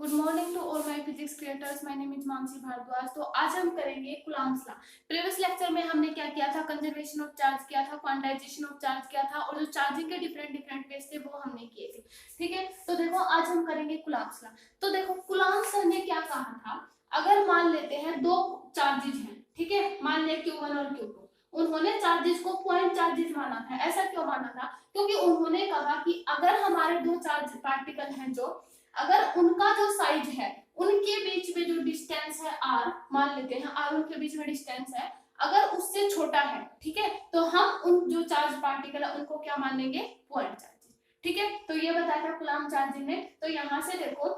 Good morning to all my physics creators. My name is Mansi Bhardwaj. तो आज हम करेंगे कूलम्ब्स लॉ। प्रीवियस लेक्चर में हमने क्या किया था, कंजर्वेशन ऑफ चार्ज किया था, क्वांटाइजेशन ऑफ चार्ज किया था और जो चार्जिंग के डिफरेंट डिफरेंट वेज थे वो हमने किए थे। ठीक है, तो देखो आज हम करेंगे कूलम्ब्स लॉ। तो देखो कूलम्ब्स सर ने क्या कहा था, अगर मान लेते हैं दो चार्जेज हैं, ठीक है, मान लिया Q1 और Q2, उन्होंने चार्जेस को पॉइंट चार्जेस माना था। ऐसा क्यों माना था? क्योंकि उन्होंने कहा कि अगर हमारे दो चार्ज पार्टिकल हैं, जो अगर उनका जो साइज है, उनके बीच में जो डिस्टेंस है r, मान लेते हैं r उनके बीच में डिस्टेंस है, अगर उससे छोटा है, ठीक है, तो हम उन जो चार्ज पार्टिकल है उनको क्या मानेंगे, पॉइंट चार्ज। ठीक है, तो ये बताया था कूलम्ब चार्जिंग ने। तो यहाँ से देखो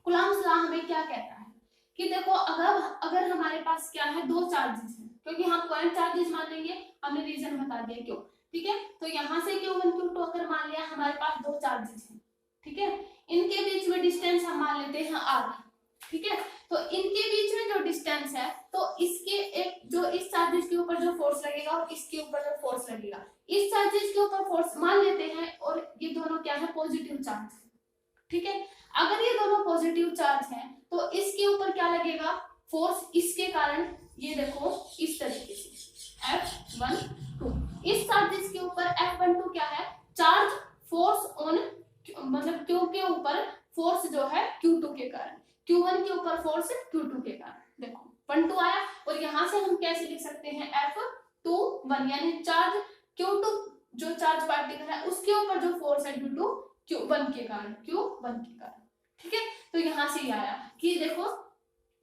कूलम्ब लॉ हमें क्या कहता है कि देखो अगर हमारे पास क्या है, दो चार्जेस हैं, क्योंकि हम पॉइंट चार्जेस मानेंगे, हमने रीजन बता दिया क्यों। ठीक है, तो यहाँ से Q1 Q2 अगर मान लिया हमारे पास दो चार्जेस हैं, ठीक है, इनके बीच में डिस्टेंस हम मान लेते हैं r, ठीक है, तो इनके बीच में जो डिस्टेंस है, तो इसके एक जो इस चार्जेस के ऊपर जो फोर्स लगेगा और इसके ऊपर जो फोर्स लगेगा, इस चार्जेस के ऊपर फोर्स मान लेते हैं और ये दोनों क्या है, पॉजिटिव चार्ज है। ठीक है, अगर ये दोनों पॉजिटिव चार्ज हैं तो इसके ऊपर क्या लगेगा, फोर्स, इसके कारण ये देखो इस तरीके से F12, इस चार्जेस के ऊपर F12 क्या है, चार्ज फोर्स ऑन, मतलब Q के ऊपर फोर्स जो है Q2 के कारण, Q1 के ऊपर फोर्स Q2 के कारण। देखो 12 आया और यहाँ से हम कैसे लिख सकते हैं, F21, यानी चार्ज Q2 जो चार्ज पार्टिकल है उसके ऊपर जो फोर्स है Q2 Q1 के कारण, Q1 के कारण। ठीक है, तो यहाँ से ये आया कि देखो,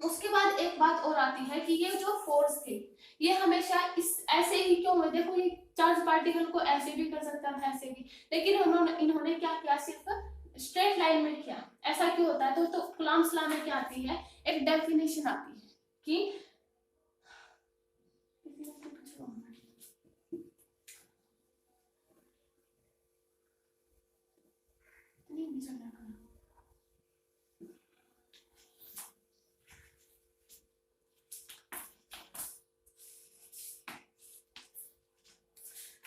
उसके बाद एक बात और आती है कि ये जो फोर्स थे ये हमेशा इस ऐसे ही क्यों हुए, देखो ये चार्ज पार्टिकल को ऐसे भी कर सकता था, ऐसे भी, लेकिन इन्होंने क्या किया, सिर्फ स्ट्रेट लाइन में किया। ऐसा क्यों होता है? तो कूलम्ब्स लॉ में क्या आती है, एक डेफिनेशन आती है कि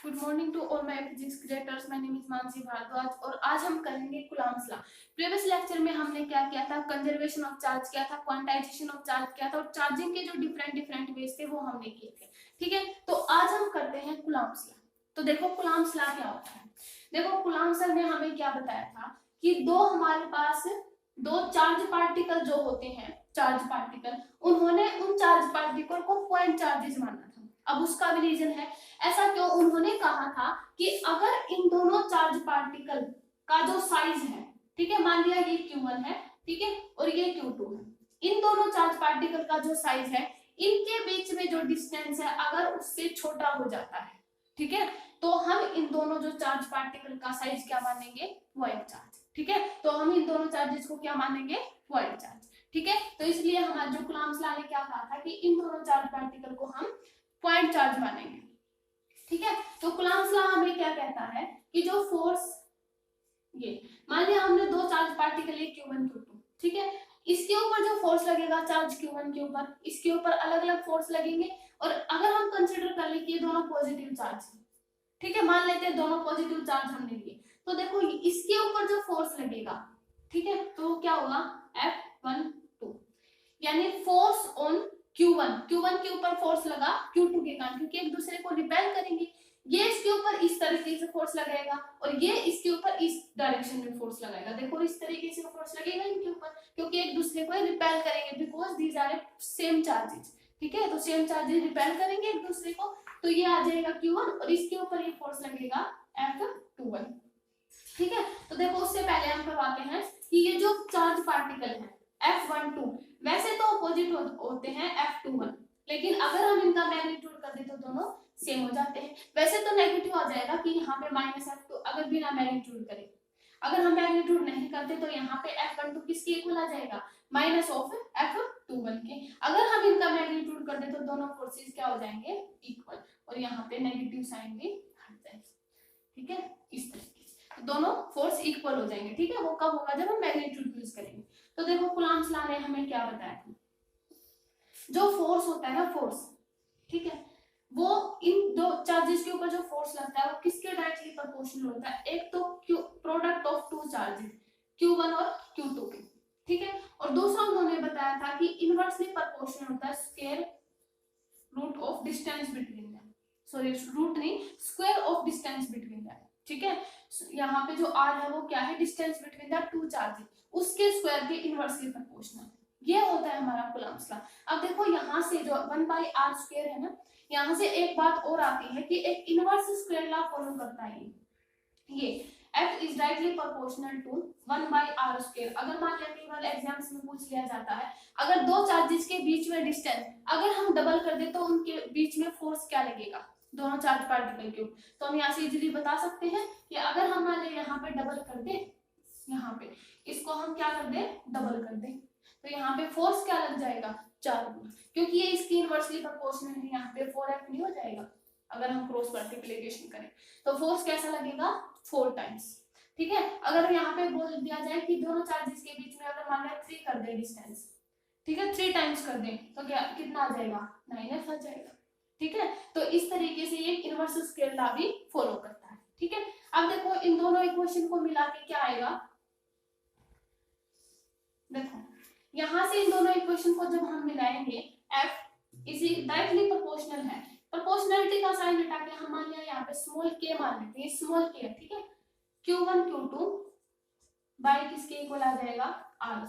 good morning to all my physics creators. My name is Mansi Bhardwaj और आज हम करेंगे कूलम्ब्स लॉ। प्रीवियस लेक्चर में हमने क्या किया था, कंजर्वेशन ऑफ चार्ज किया था, क्वांटाइजेशन ऑफ चार्ज किया था और चार्जिंग के जो डिफरेंट डिफरेंट वेज थे वो हमने किए थे। ठीक है, तो आज हम करते हैं कूलम्ब्स लॉ। तो देखो कूलम्ब्स लॉ क्या होता है, देखो कूलम्ब सर ने हमें क्या बताया था कि दो हमारे पास दो चार्ज पार्टिकल जो होते हैं, चार्ज पार्टिकल, उन्होंने उन चार्ज पार्टिकल को पॉइंट चार्जेस माना था। अब उसका भी रीजन है, ऐसा क्यों, उन्होंने कहा था कि अगर इन दोनों चार्ज पार्टिकल का जो साइज है, ठीक है, मान लिया ये Q1 है, ठीक है, और ये Q2 है, इन दोनों चार्ज पार्टिकल का जो साइज है, इनके बीच में जो डिस्टेंस है अगर उससे छोटा हो जाता है, ठीक है, तो हम इन दोनों जो चार्ज पार्टिकल का साइज क्या मानेंगे, पॉइंट चार्ज। ठीक है, तो हम इन दोनों चार्जेस को क्या मानेंगे, पॉइंट चार्ज। ठीक है, तो इसलिए हमारा जो कूलम्ब्स लॉ ने क्या कहा था कि इन दोनों चार्ज पार्टिकल को हम पॉइंट चार्ज मानेंगे। ठीक है, तो कूलम्ब्स लॉ हमें क्या कहता है कि जो फोर्स, ये मान लिया हमने दो चार्ज पार्टिकल है Q1 Q2, ठीक है, इसके ऊपर जो फोर्स लगेगा चार्ज Q1 के ऊपर, इसके ऊपर अलग अलग फोर्स लगेंगे, और अगर हम कंसीडर कर ले कि ये दोनों पॉजिटिव चार्ज है, ठीक है, मान लेते हैं दोनों पॉजिटिव चार्ज हमने लिए, तो देखो इसके ऊपर जो फोर्स लगेगा, ठीक है, तो क्या होगा, F12, यानी फोर्स ऑन Q1 के ऊपर फोर्स लगा Q2 के कारण, क्योंकि एक दूसरे को रिपेल करेंगे, ये इसके ऊपर इस तरीके से फोर्स लगाएगा और ये इसके ऊपर इस डायरेक्शन में फोर्स लगाएगा। देखो इस तरीके से फोर्स लगेगा इनके ऊपर, क्योंकि एक दूसरे को रिपेल करेंगे, because these are same charges. ठीक है, तो सेम चार्जेस रिपेल करेंगे एक दूसरे को, तो ये आ जाएगा Q1 और इसके ऊपर ये फोर्स लगेगा F21। ठीक है, तो देखो उससे पहले हम करवाते हैं कि ये जो चार्ज पार्टिकल है F12 वैसे तो अपोजिट होते हैं F21, लेकिन अगर हम इनका मैग्नीट्यूड कर दे तो दोनों सेम हो जाते हैं। वैसे तो नेगेटिव आ जाएगा कि यहाँ पे -F2 अगर बिना मैग्नीट्यूड करें, अगर हम मैग्नीट्यूड नहीं करते तो यहाँ पे F12 किसके इक्वल आ जाएगा, माइनस ऑफ F21 के। अगर हम इनका मैग्नीट्यूड कर दे तो दोनों फोर्सेस क्या हो जाएंगे, इक्वल, और यहाँ पे नेगेटिव साइन भी हट जाएगा। ठीक है, इस तरीके से दोनों फोर्स इक्वल हो जाएंगे। ठीक है, वो कब होगा, जब हम मैग्नीट्यूड यूज करेंगे। तो देखो कूलम्ब्स लॉ ने हमें क्या बताया था, जो फोर्स होता है ना, फोर्स, ठीक है, वो इन दो चार्जेस के ऊपर जो फोर्स लगता है वो किसके डायरेक्टली प्रोपोर्शनल होता है, एक तो product of two charges Q1 और Q2 के। ठीक है, और दूसरा उन्होंने बताया था कि इनवर्सली प्रोपोर्शनल होता है square root of distance between them, sorry root नहीं, square of distance between them, ठीक है। यहाँ पे जो r है वो क्या है, distance between the two charges, उसके स्क्वायर के इनवर्सली प्रोपोर्शनल, ये होता है हमारा कूलम्ब्स लॉ। अब देखो यहाँ से जो 1/r² है ना, यहाँ से एक बात और आती है कि एक इनवर्स स्क्वायर लॉ फॉलो करता है ये f is directly proportional to 1/r²। अगर मान लिया कई बार एग्जाम्स में पूछ लिया जाता है, अगर दो चार्जेस के बीच में डिस्टेंस अगर हम डबल कर दे तो उनके बीच में फोर्स क्या लगेगा, दोनों चार्ज पार्टिकल के ऊपर। तो हम यहाँ से इजीली बता सकते हैं कि अगर हम मान लिया यहाँ पे डबल कर दे, यहाँ पे इसको हम क्या कर दे, डबल कर दे, तो यहाँ पे फोर्स क्या लग जाएगा, 4 गुना, क्योंकि ये इसकी इनवर्सली प्रोपोर्शनल है, यहाँ पे 4f नहीं हो जाएगा अगर हम क्रॉस मल्टीप्लिकेशन करें, तो फोर्स कैसा लगेगा, 4 टाइम्स, ठीक है। अगर यहाँ पे बोल दिया जाए कि दोनों चार्जेस के बीच में अगर मान लिया 3 कर दे डिस्टेंस, ठीक है, 3 टाइम्स कर दे तो क्या कितना आ जाएगा, 9f आ जाएगा, ठीक है। तो इस तरीके से ये इनवर्स स्क्वायर लॉ भी फॉलो करता है, ठीक है। अब देखो इन दोनों इक्वेशन को मिला के क्या आएगा, देखो यहां से इन दोनों इक्वेशन को जब हम मिलाएंगे, f इज डायरेक्टली प्रोपोर्शनल है, प्रोपोर्शनलिटी का साइन हटा के हम मान लिया यहाँ पे स्मॉल k मान लेते हैं, स्मॉल k है, ठीक है, q1 q2 बाई किसके इक्वल आ जाएगा, r²,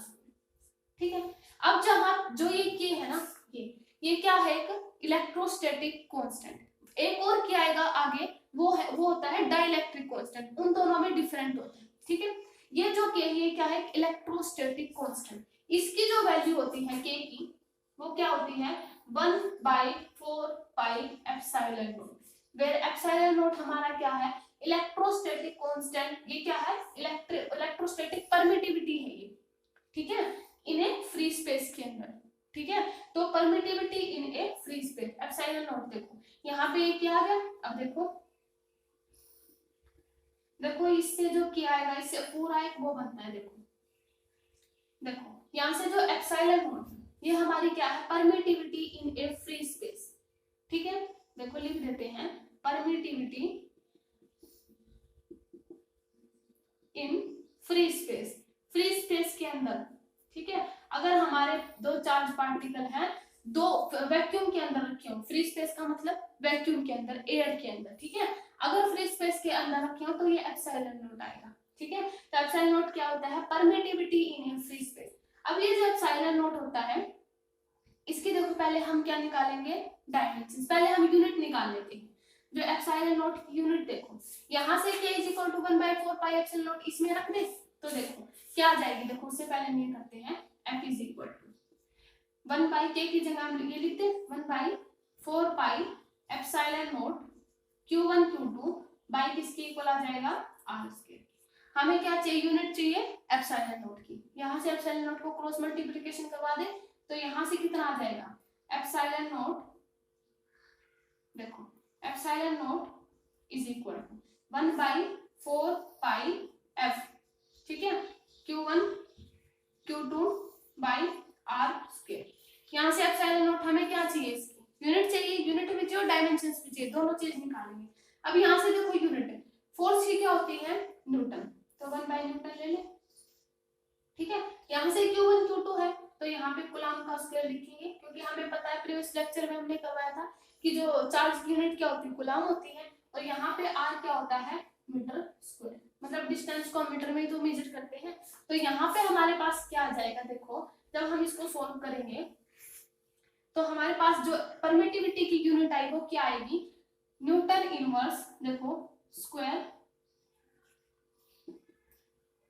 ठीक है। अब जहां जो ये k है ना, ये क्या है, एक इलेक्ट्रोस्टैटिक कांस्टेंट, एक और क्या आएगा आगे, वो होता है डाइलेक्ट्रिक कांस्टेंट, उन दोनों में डिफरेंट होते हैं, ठीक है। ये जो k ये क्या है, इलेक्ट्रोस्टैटिक कांस्टेंट, इसकी जो वैल्यू होती है k की वो क्या होती है, 1/4πε0, वेयर ε0 हमारा क्या है, इलेक्ट्रोस्टैटिक कांस्टेंट, ये क्या है, इलेक्ट्रोस्टैटिक परमिटिविटी है ये, ठीक है, इन ए फ्री स्पेस के अंदर, ठीक है। तो permittivity in a free space ε0, देखो यहाँ पे क्या आ गया, अब देखो इससे जो क्या आएगा, इससे पूरा एक वो बनता है, देखो यहाँ से जो ε0 ये हमारी क्या है, permittivity in a free space, ठीक है। देखो लिख देते हैं permittivity in free space, free space के अंदर, ठीक है। अगर हमारे दो चार्ज पार्टिकल हैं, दो वैक्यूम के अंदर रखे हो, फ्री स्पेस का मतलब वैक्यूम के अंदर, एयर के अंदर, ठीक है। अगर फ्री स्पेस के अंदर रखे हो तो ये ε0 आएगा, ठीक है। तो ε0 क्या होता है, permittivity in a free space. अब ये जो ε0 होता है, इसके देखो पहले हम क्या निकालेंगे, डायमेंशन, पहले हम यूनिट निकाल लेते हैं। जो ε0 की यूनिट देखो, यहाँ से k = 1/4πε0 इसमें रख दे तो देखो क्या आ जाएगी, देखो उससे पहले हम ये करते हैं, f = 1/k की जगह हम ये लिखते हैं 1/4πε0 q1 q2 बाई किसके इक्वल आ जाएगा, r²। हमें क्या चाहिए, यूनिट चाहिए ε0 की, यहाँ से ε0 को क्रॉस मल्टीप्लिकेशन करवा दे तो यहाँ से कितना आ जाएगा, ε0, देखो ε0 = 1/4πf, ठीक है, q1 q2 बाई r²। यहाँ से ε0 हमें क्या चाहिए, इसकी यूनिट चाहिए, यूनिट भी चाहिए और डायमेंशंस भी चाहिए, दोनों चीज निकालेंगे। अब यहाँ से देखो यूनिट है, फोर्स की क्या होती है, न्यूटन, तो 1/न्यूटन ले ले, ठीक है। यहाँ से q1 q2 है तो यहाँ पे कूलम्ब का स्क्वायर लिखेंगे, क्योंकि हमें पता है प्रीवियस लेक्चर में हमने करवाया था कि जो चार्ज की यूनिट क्या होती है, कूलम्ब होती है, और यहाँ पे r क्या होता है, मीटर स्क्वायर, मतलब डिस्टेंस को मीटर में तो मेजर करते हैं। तो यहाँ पे हमारे पास क्या आ जाएगा, देखो जब हम इसको सोल्व करेंगे तो हमारे पास जो परमिटिविटी की यूनिट आई वो क्या आएगी, न्यूटन इनवर्स, देखो स्क्वायर,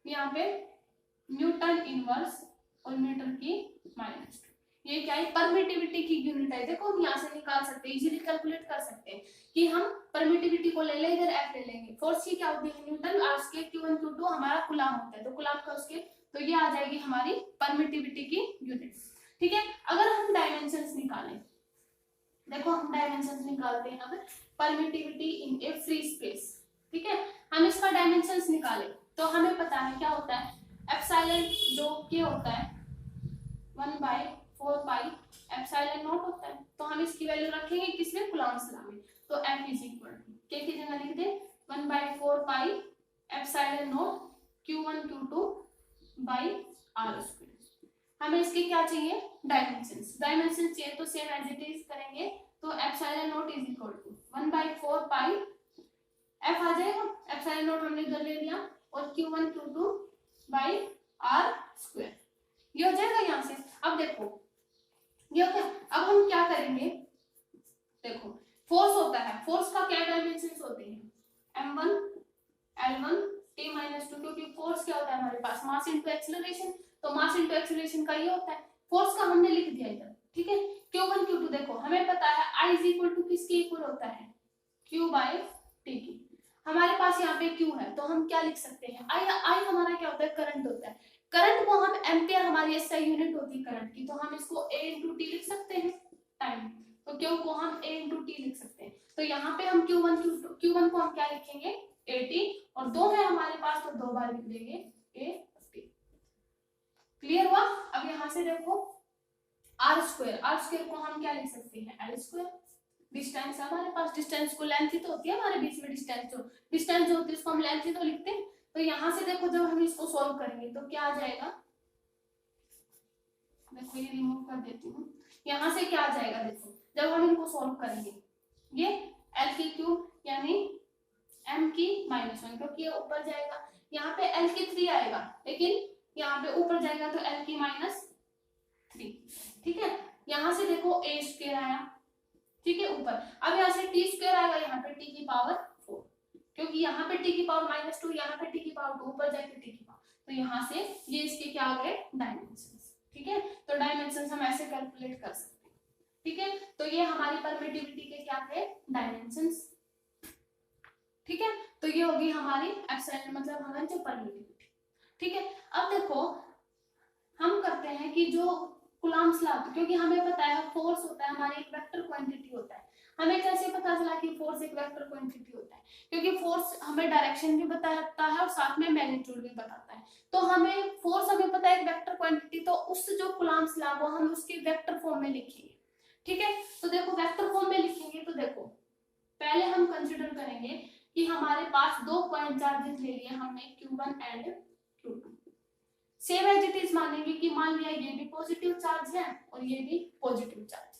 यहाँ पे न्यूटन इनवर्स और मीटर की -2, ये क्या है, परमिटिविटी की यूनिट है। देखो हम यहाँ से निकाल सकते हैं, इजीली कैलकुलेट कर सकते हैं कि हम परमिटिविटी को ले ले, इधर f ले लेंगे, फोर्स की क्या होती है, न्यूटन, r² q1 q2 हमारा कूलम्ब होता है, तो कूलम्ब का उसके, तो ये आ जाएगी हमारी परमिटिविटी की यूनिट, ठीक है। अगर हम डायमेंशंस निकालें, देखो हम डायमेंशंस निकालते हैं, अब permittivity in a free space, ठीक है, हम इसका डायमेंशंस निकालें तो हमें पता है क्या होता है, एप्सिलॉन जो k होता है 1/4πε0 होता है, तो हम इसकी वैल्यू रखेंगे किसमें, कूलम्ब्स लॉ में, तो f = k की जगह लिख दे 1/4πε0 q1 q2 बाई r²। हमें इसके क्या चाहिए, डायमेंशंस। डायमेंशन चाहिए तो सेम एज इट इज करेंगे, तो epsilon naught is equal to 1/4 pi F आ जाएगा, एप्सिलॉन नॉट हमने इधर ले लिया, और Q1 Q2 by R square, ये हो जाएगा यहाँ से। अब देखो ये हो गया। अब हम क्या करेंगे, देखो फोर्स होता है, फोर्स का क्या डायमेंशंस होते हैं, m1 l1 t-2, क्योंकि फोर्स क्या होता है हमारे पास, मास इनटू एक्सीलरेशन, तो मास इनटू एक्सीलरेशन का ये होता है। फोर्स का हमने लिख दिया इधर, ठीक है। Q1 Q2 देखो हमें पता है I इज इक्वल टू किसके इक्वल होता है, Q बाई T की। हमारे पास यहाँ पे Q है, तो हम क्या लिख सकते हैं, I हमारा क्या होता है, करंट होता है। करंट को हम एम्पियर, हमारी SI यूनिट होती है करंट की, तो हम इसको A इंटू टी लिख सकते हैं टाइम, तो Q को हम A इंटू टी लिख सकते हैं। तो यहाँ पे हम Q1 को हम क्या लिखेंगे, AT, और 2 है हमारे पास तो 2 बार लिख देंगे AT। क्लियर हुआ। अब यहाँ से देखो R स्क्वायर को हम क्या लिख सकते हैं, L स्क्वायर। डिस्टेंस हमारे पास, डिस्टेंस को लेंथ ही तो होती है हमारे बीच में, डिस्टेंस जो होती है उसको हम लेंथ ही तो लिखते हैं। तो यहाँ से देखो जब हम इसको सॉल्व करेंगे तो क्या आ जाएगा, देखो ये रिमूव कर देती हूँ, यहाँ से क्या आ जाएगा, देखो जब हम इनको सॉल्व करेंगे, ये L की क्यूब यानी M की -1, क्योंकि ये ऊपर जाएगा, यहाँ पे L की 3 आएगा, लेकिन यहाँ पे ऊपर जाएगा तो L की -3, ठीक है। यहाँ से देखो A स्क्वायर आया, ठीक है ऊपर। अब यहाँ से T स्क्वायर आएगा, यहाँ पे T की पावर 4, क्योंकि यहाँ पे T की पावर -2, यहाँ पे T की पावर 2, ऊपर जाके T की पावर, तो यहाँ से ये इसके क्या आ गए, डायमेंशंस, ठीक है। तो डायमेंशंस हम ऐसे कैलकुलेट कर सकते हैं, ठीक है। तो ये हमारी परमिटिविटी के क्या थे, डायमेंशंस, ठीक है। तो ये होगी हमारी एप्सिलॉन, मतलब हमारी जो परमिटिविटी, ठीक है। अब देखो हम करते हैं कि जो कूलम्ब्स लॉ, क्योंकि हमें पता है फोर्स होता है हमारी एक वेक्टर क्वांटिटी होता है। हमें कैसे पता चला कि फोर्स एक वेक्टर क्वांटिटी होता है, क्योंकि फोर्स हमें डायरेक्शन भी बताता है और साथ में मैग्नीट्यूड भी बताता है। तो हमें फोर्स हमें पता है एक वेक्टर क्वांटिटी, तो उस जो कूलम्ब्स लॉ वो हम उसके वेक्टर फॉर्म में लिखेंगे, ठीक है। तो देखो वेक्टर फॉर्म में लिखेंगे तो देखो पहले हम कंसिडर करेंगे कि हमारे पास 2 पॉइंट चार्जेस ले लिए हमने, Q1 and Q2। Same as it is मानेंगे कि मान लिया ये भी पॉजिटिव चार्ज है और ये भी पॉजिटिव चार्ज,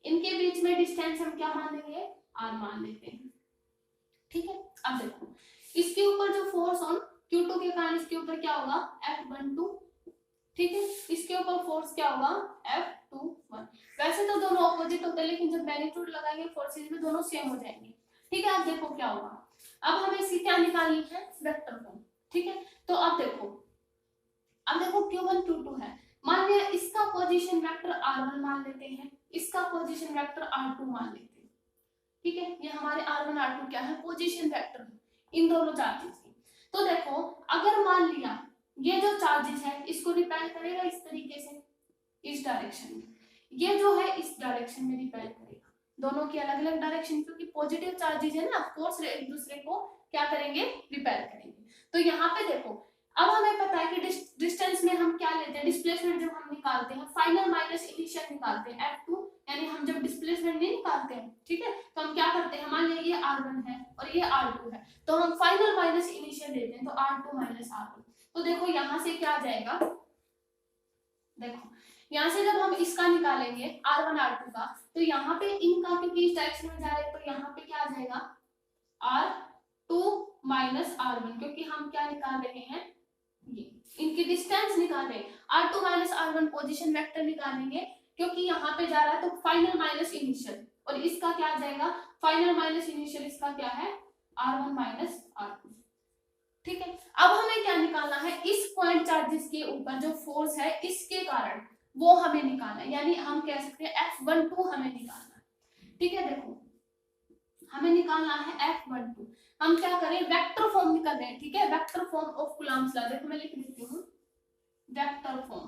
इनके बीच में डिस्टेंस हम क्या मान लेंगे, R मान लेते हैं, ठीक है। अब देखो इसके ऊपर जो फोर्स ऑन Q2 के कारण इसके ऊपर क्या होगा, F12, ठीक है। इसके ऊपर फोर्स क्या होगा, F21। वैसे तो दोनों ऑपोजिट होते हैं, लेकिन जब मैग्नीट्यूड लगाएंगे फोर्सेज में दोनों सेम हो जाएंगे, ठीक है। अब देखो क्या होगा, अब हमें इसकी क्या निकालनी है, वेक्टर फॉर्म, ठीक है। तो अब देखो Q1 Q2 है, मान लिया इसका पोजीशन वेक्टर R1 मान लेते हैं, इसका पोजीशन वेक्टर R2 मान लेते हैं, ठीक है। ये हमारे R1 R2 क्या है, पोजीशन वेक्टर इन दोनों चार्जेस की। तो देखो अगर मान लिया ये जो चार्जेस है इसको रिपेल करेगा इस तरीके से, इस डायरेक्शन में, ये जो है इस डायरेक्शन में रिपेल करेगा, दोनों की अलग अलग डायरेक्शन, क्योंकि पॉजिटिव चार्जेस है ना, फोर्स एक दूसरे को क्या करेंगे, रिपेल करेंगे। तो यहाँ पे देखो अब हमें पता है कि डिस्टेंस में हम क्या लेते हैं, डिस्प्लेसमेंट जब हम निकालते हैं फाइनल माइनस इनिशियल निकालते हैं F2, यानी हम जब डिस्प्लेसमेंट नहीं निकालते हैं, ठीक है, तो हम क्या करते हैं, मान लिया ये R1 है और ये R2 है, तो हम फाइनल माइनस इनिशियल लेते हैं, तो R2 माइनस R1। तो देखो यहाँ से क्या आ जाएगा, देखो यहाँ से जब हम इसका निकालेंगे R1 R2 का, तो यहाँ पे इनका क्योंकि इस डायरेक्शन में जा रहे हैं, तो यहाँ पे क्या आ जाएगा R2 माइनस R1, क्योंकि हम क्या निकाल रहे हैं, ये इनकी डिस्टेंस निकालें, R2 minus R1 position vector निकालेंगे, क्योंकि यहाँ पे जा रहा है तो फाइनल माइनस इनिशियल, और इसका क्या आ जाएगा, फाइनल माइनस इनिशियल, इसका क्या है R1 माइनस R2, ठीक है। अब हमें क्या निकालना है, इस पॉइंट चार्जेस के ऊपर जो फोर्स है इसके कारण वो हमें निकालना है, यानी हम कह सकते हैं F12 हमें निकालना है, ठीक है। देखो हमें निकालना है F12, हम क्या करें, वेक्टर फॉर्म निकाल रहे हैं, ठीक है, vector form of Coulomb's law, देखो मैं लिख देती हूँ वेक्टर फॉर्म,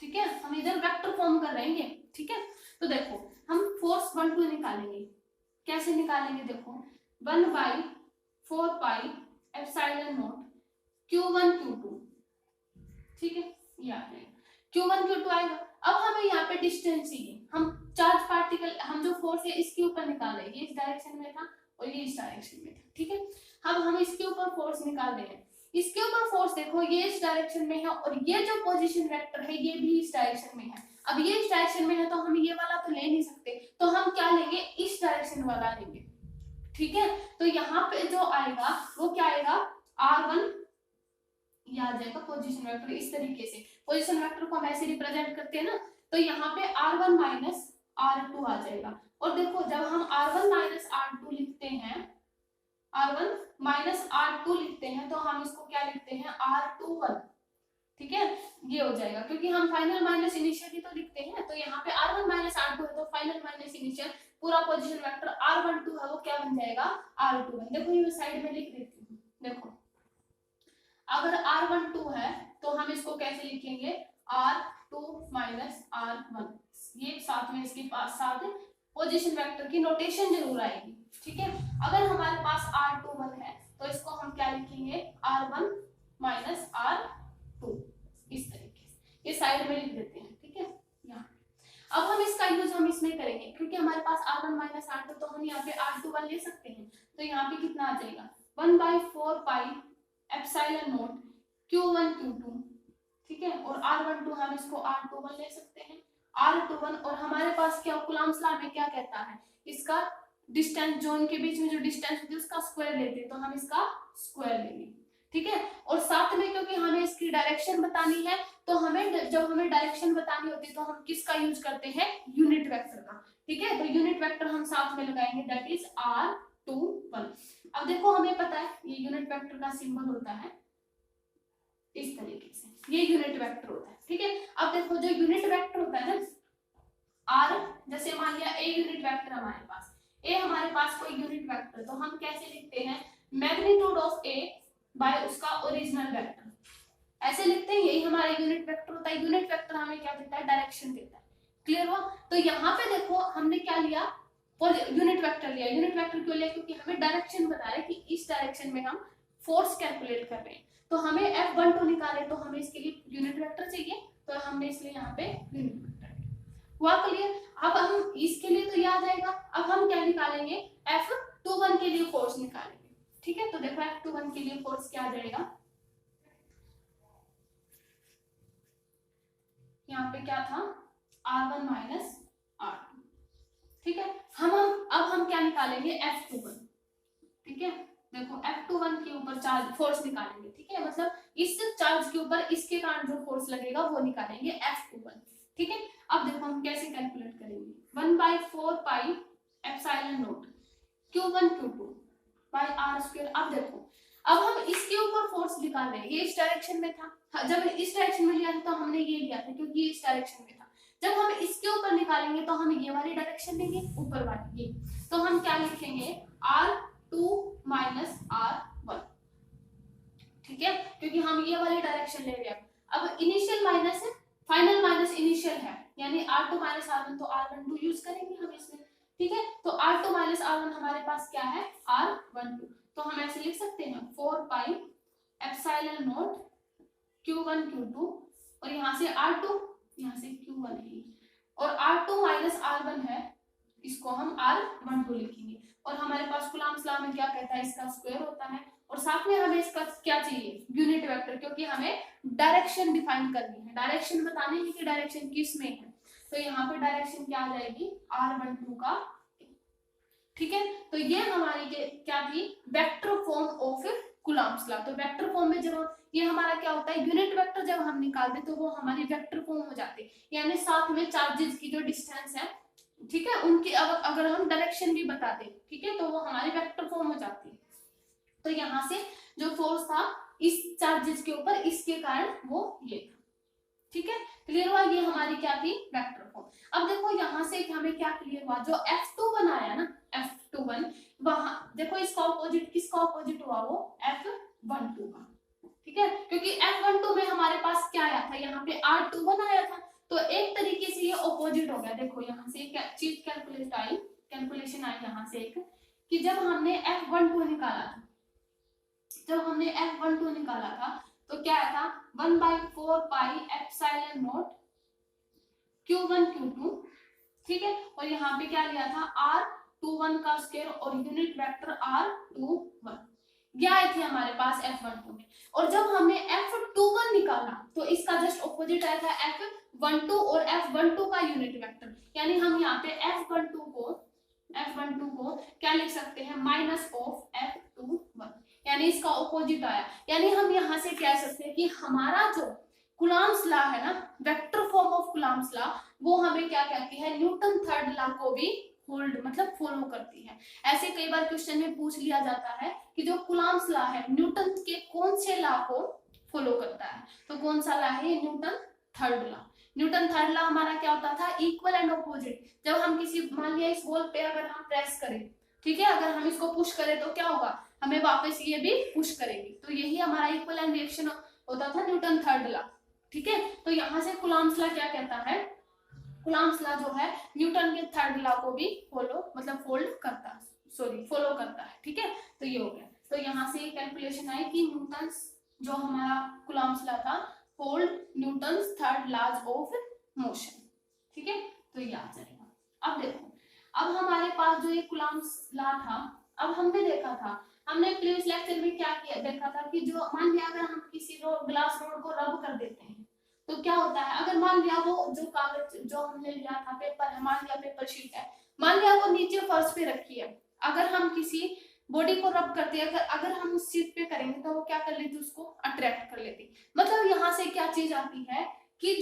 ठीक है, हम इधर वेक्टर फॉर्म कर रहे हैं, ठीक है। तो देखो हम फोर्स 12 निकालेंगे, कैसे निकालेंगे, देखो 1/4 pi epsilon not Q1 Q2, ठीक है, ये आ जाएगा Q1 Q2 आएगा। अब हमें यहाँ पे डिस्टेंस चाहिए, हम चार्ज पार्टिकल, हम जो फोर्स है इसके ऊपर निकाल रहे हैं, ये इस डायरेक्शन में था और ये इस डायरेक्शन में था, ठीक है। अब हम इसके ऊपर फोर्स निकाल रहे हैं, इसके ऊपर फोर्स देखो ये इस डायरेक्शन में है और ये जो पोजीशन वेक्टर है ये भी इस डायरेक्शन में है। अब ये इस डायरेक्शन में है तो हम ये वाला तो ले नहीं सकते, तो हम क्या लेंगे, इस डायरेक्शन वाला लेंगे। ठीक है, तो यहाँ पे जो आएगा वो क्या आएगा, r1 ये आ जाएगा पोजीशन वेक्टर। इस तरीके से पोजीशन वेक्टर को हम ऐसे रिप्रेजेंट करते हैं ना, तो यहाँ पे r1 माइनस r2 आ जाएगा। और देखो जब हम r1 माइनस r2 लिखते हैं, r1 माइनस r2 लिखते हैं तो हम इसको क्या लिखते हैं, r21। ठीक है, ये हो जाएगा क्योंकि हम फाइनल माइनस इनिशियल ही तो लिखते हैं। तो यहाँ पे r1 माइनस r2 है तो फाइनल माइनस इनिशियल पूरा पोजीशन वेक्टर r12 है वो क्या बन जाएगा, r21। देखो ये मैं साइड में लिख देती हूँ। देखो अगर r12 है तो हम इसको कैसे लिखेंगे, r2 माइनस r1, ये साथ में इसके पास साथ पोजीशन वेक्टर की नोटेशन जरूर आएगी। ठीक है, अगर हमारे पास r21 है तो इसको हम क्या लिखेंगे, r1 माइनस r2, इस तरीके से ये साइड में लिख देते हैं। ठीक है, यहाँ अब हम इसका यूज हम इसमें करेंगे क्योंकि हमारे पास r1 माइनस r2 तो हम यहाँ पे r21 ले सकते हैं। तो यहाँ पे कितना आ जाएगा, 1/4 pi epsilon not q1 q2। ठीक है, और r12 हम इसको r21 ले सकते हैं, r21। और हमारे पास क्या कूलम्ब्स लॉ में क्या कहता है, इसका डिस्टेंस जोन के बीच में जो डिस्टेंस होती है उसका स्क्वायर लेते हैं, तो हम इसका स्क्वायर लेंगे। ठीक है, और साथ में क्योंकि हमें इसकी डायरेक्शन बतानी है तो हमें जब हमें डायरेक्शन बतानी होती है तो हम किसका यूज करते हैं, यूनिट वेक्टर का। ठीक है, तो यूनिट वेक्टर हम साथ में लगाएंगे, दैट इज r21। अब देखो हमें पता है ये यूनिट वेक्टर का सिंबल होता है इस तरीके से, ये यूनिट वेक्टर होता है। ठीक है, अब देखो जो यूनिट वेक्टर होता है ना, r जैसे मान लिया a यूनिट वेक्टर हमारे पास, a हमारे पास कोई यूनिट वेक्टर, तो हम कैसे लिखते हैं, मैग्नीट्यूड ऑफ a बाय उसका ओरिजिनल वेक्टर, ऐसे लिखते हैं। यही हमारा यूनिट वेक्टर होता है। यूनिट वेक्टर हमें क्या देता है, डायरेक्शन देता है। क्लियर हुआ, तो यहाँ पे देखो हमने क्या लिया, यूनिट वेक्टर लिया। यूनिट वेक्टर क्यों लिया, क्योंकि हमें डायरेक्शन बता रहा है कि इस डायरेक्शन में हम फोर्स कैलकुलेट कर रहे हैं। तो हमें F12 निकाले तो हमें इसके लिए यूनिट वेक्टर चाहिए, तो हमने इसलिए यहाँ पे यूनिट वेक्टर हुआ। क्लियर, अब हम इसके लिए तो ये आ जाएगा। अब हम क्या निकालेंगे, F21 के लिए फोर्स निकालेंगे। ठीक है, तो देखो F21 के लिए फोर्स क्या आ जाएगा, यहाँ पे क्या था, r1 माइनस r2। ठीक है, अब हम क्या निकालेंगे, F21। ठीक है, देखो F21 के ऊपर चार्ज फोर्स निकालेंगे। ठीक है, मतलब इस चार्ज के ऊपर इसके कारण जो फोर्स लगेगा वो निकालेंगे F21। ठीक है, अब देखो हम कैसे कैलकुलेट करेंगे, 1/4 pi epsilon not q1 q2 bye r²। अब देखो अब हम इसके ऊपर फोर्स निकाल रहे हैं, ये इस डायरेक्शन में था। जब इस डायरेक्शन में लिया था तो हमने ये लिया था क्योंकि ये इस डायरेक्शन में था। जब हम इसके ऊपर निकालेंगे तो हम ये वाली डायरेक्शन लेंगे, ऊपर वाली ये, तो हम क्या लिखेंगे, r2 माइनस r1। ठीक है, क्योंकि हम ये वाली डायरेक्शन ले रहे हैं। अब इनिशियल माइनस है, फाइनल माइनस इनिशियल है, यानी r2 माइनस r1, तो r12 यूज करेंगे हम इसमें। ठीक है, तो r2 माइनस r1 हमारे पास क्या है, r12। तो हम ऐसे लिख सकते हैं 4 pi epsilon not q1 q2, और यहाँ से r2 यहाँ से q1 है, और r2 माइनस r1 है, इसको हम r12 लिखेंगे। और हमारे पास कूलम्ब्स लॉ में क्या कहता है, इसका स्क्वायर होता है। और साथ में हमें इसका क्या चाहिए, यूनिट वेक्टर, क्योंकि हमें डायरेक्शन डिफाइन करनी है, डायरेक्शन बताने है कि डायरेक्शन किस में है। तो यहाँ पे डायरेक्शन क्या आ जाएगी, r12 का। ठीक है, तो ये हमारी क्या थी, vector form of Coulomb's law. तो वेक्टर फॉर्म में जब ये हमारा क्या होता है, यूनिट वेक्टर जब हम निकालते तो वो हमारी वेक्टर फॉर्म हो जाती है, यानी साथ में चार्जेस की जो डिस्टेंस है, ठीक है, उनकी अगर हम डायरेक्शन भी बताते, ठीक है, तो वो हमारी वेक्टर फॉर्म हो जाती है। तो यहाँ से जो फोर्स था इस चार्जेस के ऊपर, इसके कारण वो ये था। ठीक है, क्लियर हुआ, ये हमारी क्या थी, वेक्टर फॉर्म। अब देखो यहाँ से हमें क्या क्लियर हुआ, जो F21 आया ना, F21, वहां देखो इसका ऑपोजिट, किसका ऑपोजिट हुआ, वो F12 का। ठीक है, क्योंकि F12 में हमारे पास क्या आया था, यहाँ पे R21 आया था, तो एक तरीके से ये ऑपोजिट हो गया। देखो यहाँ से क्या चीज कैलकुलेशन आई यहाँ से एक, कि जब हमने F12 निकाला था, तो क्या आया था, 1/4 pi epsilon not q1 q2। ठीक है, और यहाँ पे क्या लिया था, r21 का स्क्वायर और यूनिट वेक्टर r21, ये आई थी हमारे पास F12 में। और जब हमने F21 निकाला तो इसका जस्ट ऑपोजिट आया था F12 और F12 का यूनिट वेक्टर, यानी हम यहाँ पे F12 को क्या लिख सकते हैं, माइनस ऑफ F21, यानी इसका ऑपोजिट आया। यानी हम यहाँ से कह सकते हैं कि हमारा जो कूलम्ब्स लॉ है ना, vector form of Coulomb's law, वो हमें क्या कहती है, न्यूटन थर्ड लॉ को भी होल्ड मतलब फॉलो करती है। ऐसे कई बार क्वेश्चन में पूछ लिया जाता है कि जो कूलम्ब्स लॉ है न्यूटन के कौन से लॉ को फॉलो करता है, तो कौन सा लॉ है, Newton third law. Newton third law हमारा क्या होता था, इक्वल एंड ऑपोजिट। जब हम किसी, मान लिया इस बॉल पे अगर हम प्रेस करें, ठीक है, अगर हम इसको पुश करें तो क्या होगा, हमें वापस ये भी पुश करेगी, तो यही हमारा इक्वल एंड रिएक्शन होता था न्यूटन थर्ड लॉ। ठीक है, तो यहाँ से कूलम्ब्स लॉ क्या कहता है, कूलम्ब्स लॉ जो है न्यूटन के थर्ड लॉ को भी फॉलो करता है। ठीक है, तो ये हो गया। तो यहाँ से कैलकुलेशन आई कि न्यूटन जो हमारा कूलम्ब्स लॉ था, hold Newton's third laws of motion. ठीक है, तो ये आ जाएगा। अब देखो, अब हमारे पास जो ये कूलम्ब्स लॉ था, अब हमने देखा था, हमने प्रीवियस लेक्चर में क्या किया, देखा था कि जो मान लिया अगर हम किसी ग्लास रोड को रब कर देते हैं तो क्या होता है, अगर मान लिया वो जो कागज जो हमने लिया था, पेपर है, मान लिया पेपर शीट है, मान लिया वो नीचे फर्श पे रखी है, अगर हम किसी बॉडी को रब करते हैं, अगर हम उस सीट पे करेंगे तो वो क्या कर लेती, उसको अट्रैक्ट कर लेती। मतलब यहाँ से क्या चीज आती है कि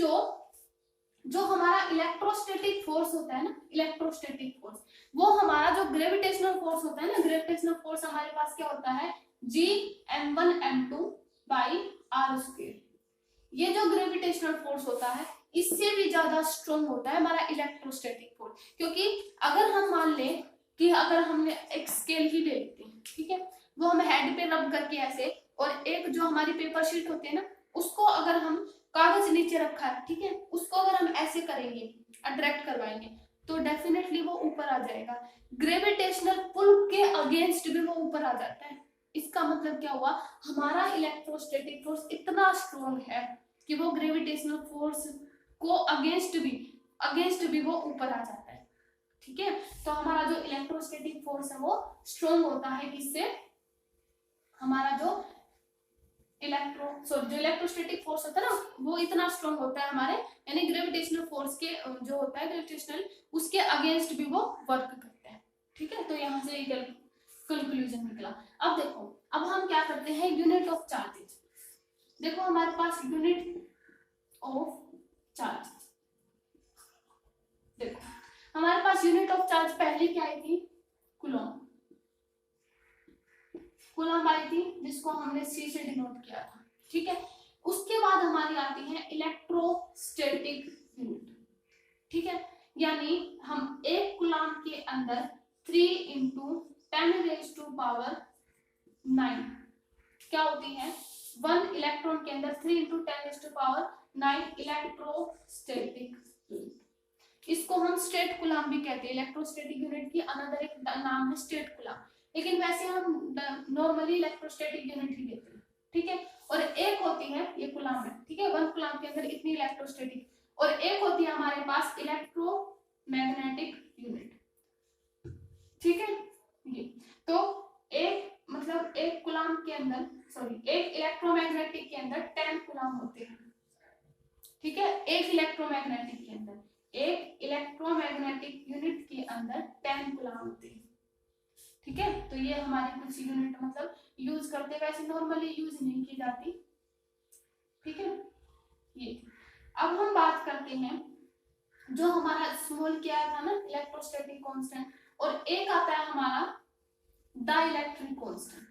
जो हमारा इलेक्ट्रोस्टैटिक फोर्स होता है ना, इलेक्ट्रोस्टैटिक फोर्स, वो हमारा जो ग्रेविटेशनल फोर्स होता है ना, ग्रेविटेशनल फोर्स हमारे पास क्या होता है, Gm1m2/r²। ये जो ग्रेविटेशनल फोर्स होता है इससे भी ज्यादा स्ट्रॉन्ग होता है हमारा इलेक्ट्रोस्टैटिक फोर्स, क्योंकि अगर हम मान लें कि अगर हमने एक स्केल ही ले लेते हैं, ठीक है, वो हम हेड पे रब करके ऐसे, और एक जो हमारी पेपर शीट होती है ना, उसको अगर हम कागज नीचे रखा है, ठीक है, उसको अगर हम ऐसे करेंगे, अट्रैक्ट करवाएंगे, तो डेफिनेटली वो ऊपर आ जाएगा। ग्रेविटेशनल पुल के अगेंस्ट भी वो ऊपर आ जाता है। इसका मतलब क्या हुआ, हमारा इलेक्ट्रोस्टैटिक फोर्स इतना स्ट्रॉन्ग है कि वो ग्रेविटेशनल फोर्स को अगेंस्ट भी वो ऊपर आ जाता है। ठीक है, तो हमारा जो इलेक्ट्रोस्टैटिक फोर्स है वो स्ट्रॉन्ग होता है, किससे, हमारा जो इलेक्ट्रोस्टैटिक फोर्स होता है ना, वो इतना स्ट्रॉन्ग होता है हमारे, यानी ग्रेविटेशनल फोर्स के जो होता है ग्रेविटेशनल, उसके अगेंस्ट भी वो वर्क करते हैं। ठीक है, तो यहाँ से कंक्लूजन निकला। अब देखो, अब हम क्या करते हैं, यूनिट ऑफ चार्जेस। देखो हमारे पास यूनिट ऑफ चार्ज, देखो हमारे पास यूनिट ऑफ चार्ज पहले क्या आई थी, कूलम्ब आई थी, जिसको हमने C से डिनोट किया था। ठीक है, उसके बाद हमारी आती है इलेक्ट्रोस्टैटिक यूनिट। ठीक है, यानी हम एक कूलम्ब के अंदर 3 × 10⁻⁹ क्या होती है, 1 इलेक्ट्रॉन के अंदर 3 × 10⁹ इलेक्ट्रोस्टैटिक यूनिट। इसको हम स्टेट कूलम्ब भी कहते हैं। इलेक्ट्रोस्टैटिक यूनिट की अनदर एक नाम है स्टेट कूलम्ब, लेकिन वैसे हम नॉर्मली इलेक्ट्रोस्टैटिक यूनिट ही लेते हैं। ठीक है, और एक होती है, ये कूलम्ब है, ठीक है, 1 कूलम्ब के अंदर इतनी इलेक्ट्रोस्टैटिक, और एक होती है हमारे पास इलेक्ट्रोमैग्नेटिक यूनिट। ठीक है, ये तो एक मतलब एक कूलम्ब के अंदर, एक इलेक्ट्रोमैग्नेटिक के अंदर 10 कूलम्ब होते हैं। ठीक है, एक इलेक्ट्रोमैग्नेटिक यूनिट के अंदर 10 कूलम्ब होते हैं। ठीक है, तो ये हमारी कुछ यूनिट मतलब यूज करते हैं, वैसे नॉर्मली यूज नहीं की जाती। ठीक है, ये अब हम बात करते हैं जो हमारा स्मॉल क्या था ना, इलेक्ट्रोस्टैटिक कांस्टेंट, और एक आता है हमारा डाइलेक्ट्रिक कांस्टेंट।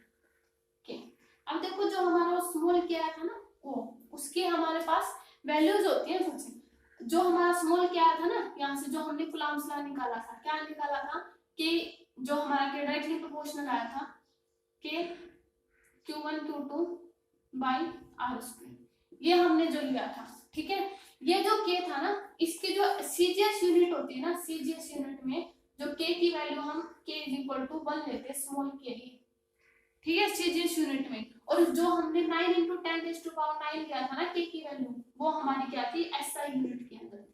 ठीक, अब देखो जो हमारा स्मॉल क्या था ना, वो उसके हमारे पास वैल्यूज होती है। सोचिए जो हमारा स्मॉल क्या था ना, यहाँ से जो हमने कूलम्ब्स लॉ निकाला था, क्या निकाला था कि जो हमारा के डायरेक्टली प्रोपोर्शनल आया था के Q1 Q2/r², ये हमने जो लिया था। ठीक है, ये जो K था ना, इसकी जो CGS यूनिट होती है ना, CGS यूनिट में जो K की वैल्यू हम K = 1 लेते हैं, स्मॉल k ही। ठीक है, CGS यूनिट में, और जो हमने 9 × 10⁹ लिया था ना K की वैल्यू, वो हमारी क्या थी, SI यूनिट के अंदर।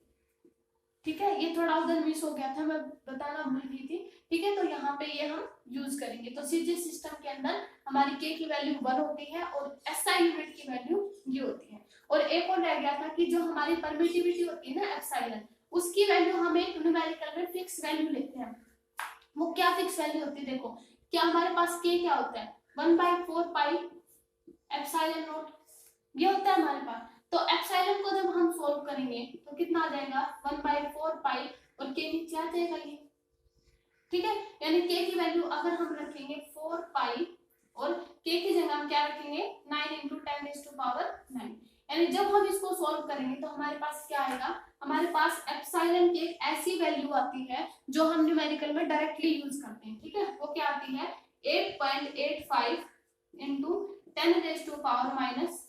ठीक है, ये थोड़ा उधर मिस हो गया था, मैं बताना भूल गई थी ठीक है, तो यहाँ पे ये हम यूज करेंगे। तो सीजी सिस्टम के अंदर हमारी के की वैल्यू 1 होती है और एसआई यूनिट की वैल्यू ये होती है। और एक और रह गया था कि जो हमारी परमिटिविटी होती है ना एप्सिलॉन, उसकी वैल्यू हम एक न्यूमेरिकल में फिक्स वैल्यू लेते हैं। वो क्या फिक्स वैल्यू होती है, देखो क्या हमारे पास के क्या होता है 1/4 पाई एप्सिलॉन नॉट, ये होता है हमारे पास। तो एप्सिलॉन को जब हम सोल्व करेंगे तो कितना आ जाएगा 1/4 पाई और के नीचे आ जाएगा ये, ठीक है। यानी के की वैल्यू अगर हम रखेंगे 4 पाई और के की जगह हम क्या रखेंगे 9 × 10⁻⁹, यानी जब हम इसको सॉल्व करेंगे तो हमारे पास क्या आएगा, हमारे पास एप्सिलॉन की एक ऐसी वैल्यू आती है जो हम न्यूमेरिकल में डायरेक्टली यूज करते हैं, ठीक है। वो क्या आती है 8.85 × 10⁻⁻²।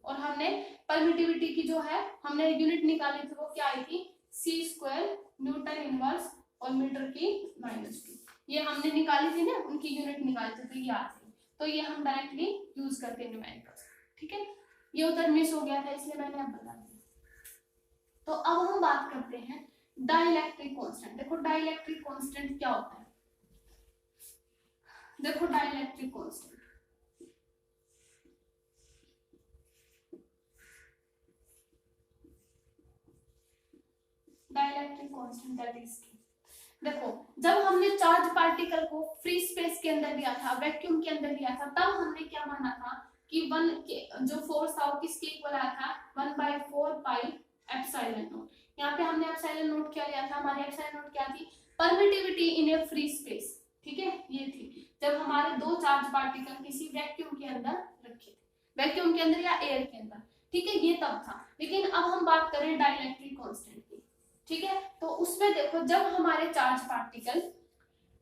और हमने परमिटिविटी की जो है हमने यूनिट निकाली थी वो क्या आई थी c² न्यूटन इनवर्स और मीटर की -2, ये हमने निकाली थी ना, उनकी यूनिट निकाली थी, तो ये आती है। तो ये हम डायरेक्टली यूज करते हैं न्यूमेरिकल, ठीक है। ये उधर मिस हो गया था इसलिए मैंने अब बता दिया। तो अब हम बात करते हैं डाइलेक्ट्रिक कांस्टेंट। देखो डाइलेक्ट्रिक कांस्टेंट क्या होता है, देखो dielectric constant dielectric constant that is, देखो जब हमने चार्ज पार्टिकल को फ्री स्पेस के अंदर लिया था, वैक्यूम के अंदर लिया था, तब हमने क्या माना था कि वन के जो फोर्स था वो किसके इक्वल आया था 1/4 पाई एप्सिलॉन नॉट। यहाँ पे हमने एप्सिलॉन नॉट क्या लिया था, हमारी एप्सिलॉन नॉट क्या थी permittivity in a free space, ठीक है। ये थी जब हमारे दो चार्ज पार्टिकल किसी वैक्यूम के अंदर रखे थे, वैक्यूम के अंदर या एयर के अंदर, ठीक है, ये तब था। लेकिन अब हम बात करें डाइलेक्ट्रिक कांस्टेंट की, ठीक है। तो उसमें देखो जब हमारे चार्ज पार्टिकल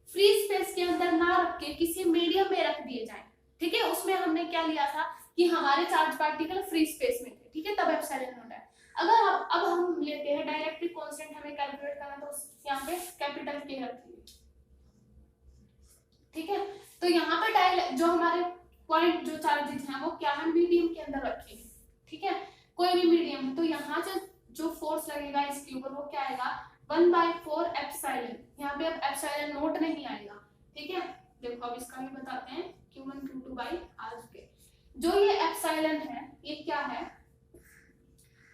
फ्री स्पेस के अंदर ना रख के किसी मीडियम में रख दिए जाएं, ठीक है, उसमें हमने क्या लिया था कि हमारे चार्ज पार्टिकल फ्री स्पेस में थे, ठीक है, तब एप्सिलॉन नॉट है। अगर अब हम लेते हैं डाइलेक्ट्रिक कांस्टेंट, हमें कैलकुलेट करना तो यहाँ पे कैपिटल के रखेंगे, ठीक है। तो यहाँ पे जो हमारे पॉइंट जो चार्जेस हैं वो क्या है मीडियम के अंदर रखेंगे, ठीक है, कोई भी मीडियम। तो यहाँ जो फोर्स लगेगा इसके ऊपर वो क्या आएगा 1/4 एप्सिलॉन, यहाँ पे अब एप्सिलॉन नॉट नहीं आएगा, ठीक है। देखो अब इसका भी बताते हैं Q1 Q2/r²। जो ये एप्सिलॉन है ये क्या है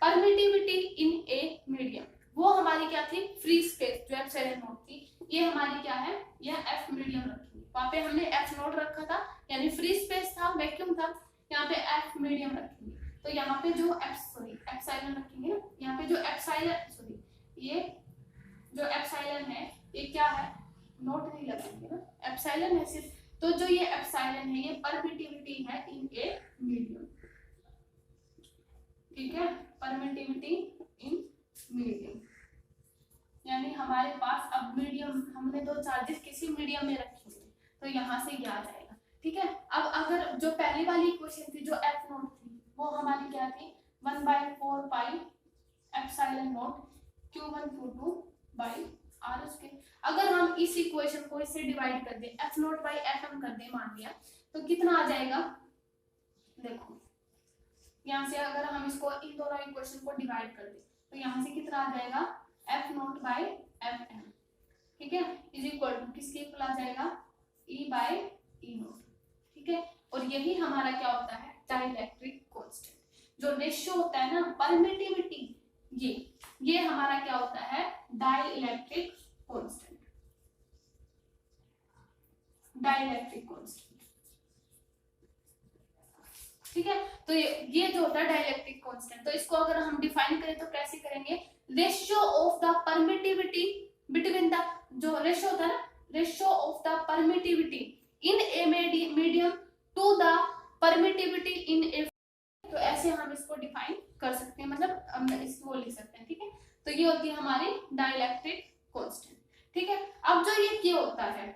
परमिटिविटी इन ए मीडियम, वो हमारी क्या थी फ्री स्पेस जो एप्सिलॉन नॉट थी, ये हमारी क्या है यह एफ मीडियम रखेंगे। वहां पे हमने एफ नॉट रखा था यानी फ्री स्पेस था वैक्यूम था, यहाँ पे एफ मीडियम रखेंगे। तो यहाँ पे जो एप्सिलॉन रखेंगे ना, यहाँ पे जो एप्सिलॉन ये जो एप्सिलॉन है ये क्या है नोट नहीं लगाएंगे ना, एप्सिलॉन है सिर्फ। तो जो ये एप्सिलॉन है ये परमिटिविटी है इन ए मीडियम, ठीक है, परमिटिविटी इन मीडियम, यानी हमारे पास अब मीडियम हमने दो चार्जेस किसी मीडियम में रखे हुए तो यहाँ से ये आ जाएगा, ठीक है। अब अगर जो पहली वाली इक्वेशन थी जो एफ नॉट थी वो हमारी क्या थी 1/4 pi epsilon not Q1 Q2/r²। अगर हम इस इक्वेशन को इससे डिवाइड कर दें F naught by F M कर दें मान लिया तो कितना आ जाएगा, देखो यहाँ से अगर हम इसको इन दोनों इक्वेशन को डिवाइड कर दें तो यहाँ से कितना आ जाएगा F naught by F M, ठीक है, इज इक्वल टू किसके इक्वल आ जाएगा E/E नॉट, ठीक है। और यही हमारा क्या होता है डाइलेक्ट्रिक कांस्टेंट, जो रेशियो होता है ना परमिटिविटी, ये हमारा क्या होता है डाइलेक्ट्रिक कांस्टेंट, डाइलेक्ट्रिक कांस्टेंट, ठीक है। तो ये जो होता है डाइलेक्ट्रिक कांस्टेंट, तो इसको अगर हम डिफाइन करें तो कैसे करेंगे ratio of the permittivity between the, जो रेशियो होता है ना ratio of the permittivity in a medium to the permittivity in a, तो ऐसे हम इसको डिफाइन कर सकते हैं, मतलब हम इसको लिख सकते हैं, ठीक है। तो ये होती है हमारी डाइलेक्ट्रिक कांस्टेंट, ठीक है। अब जो ये क्या होता है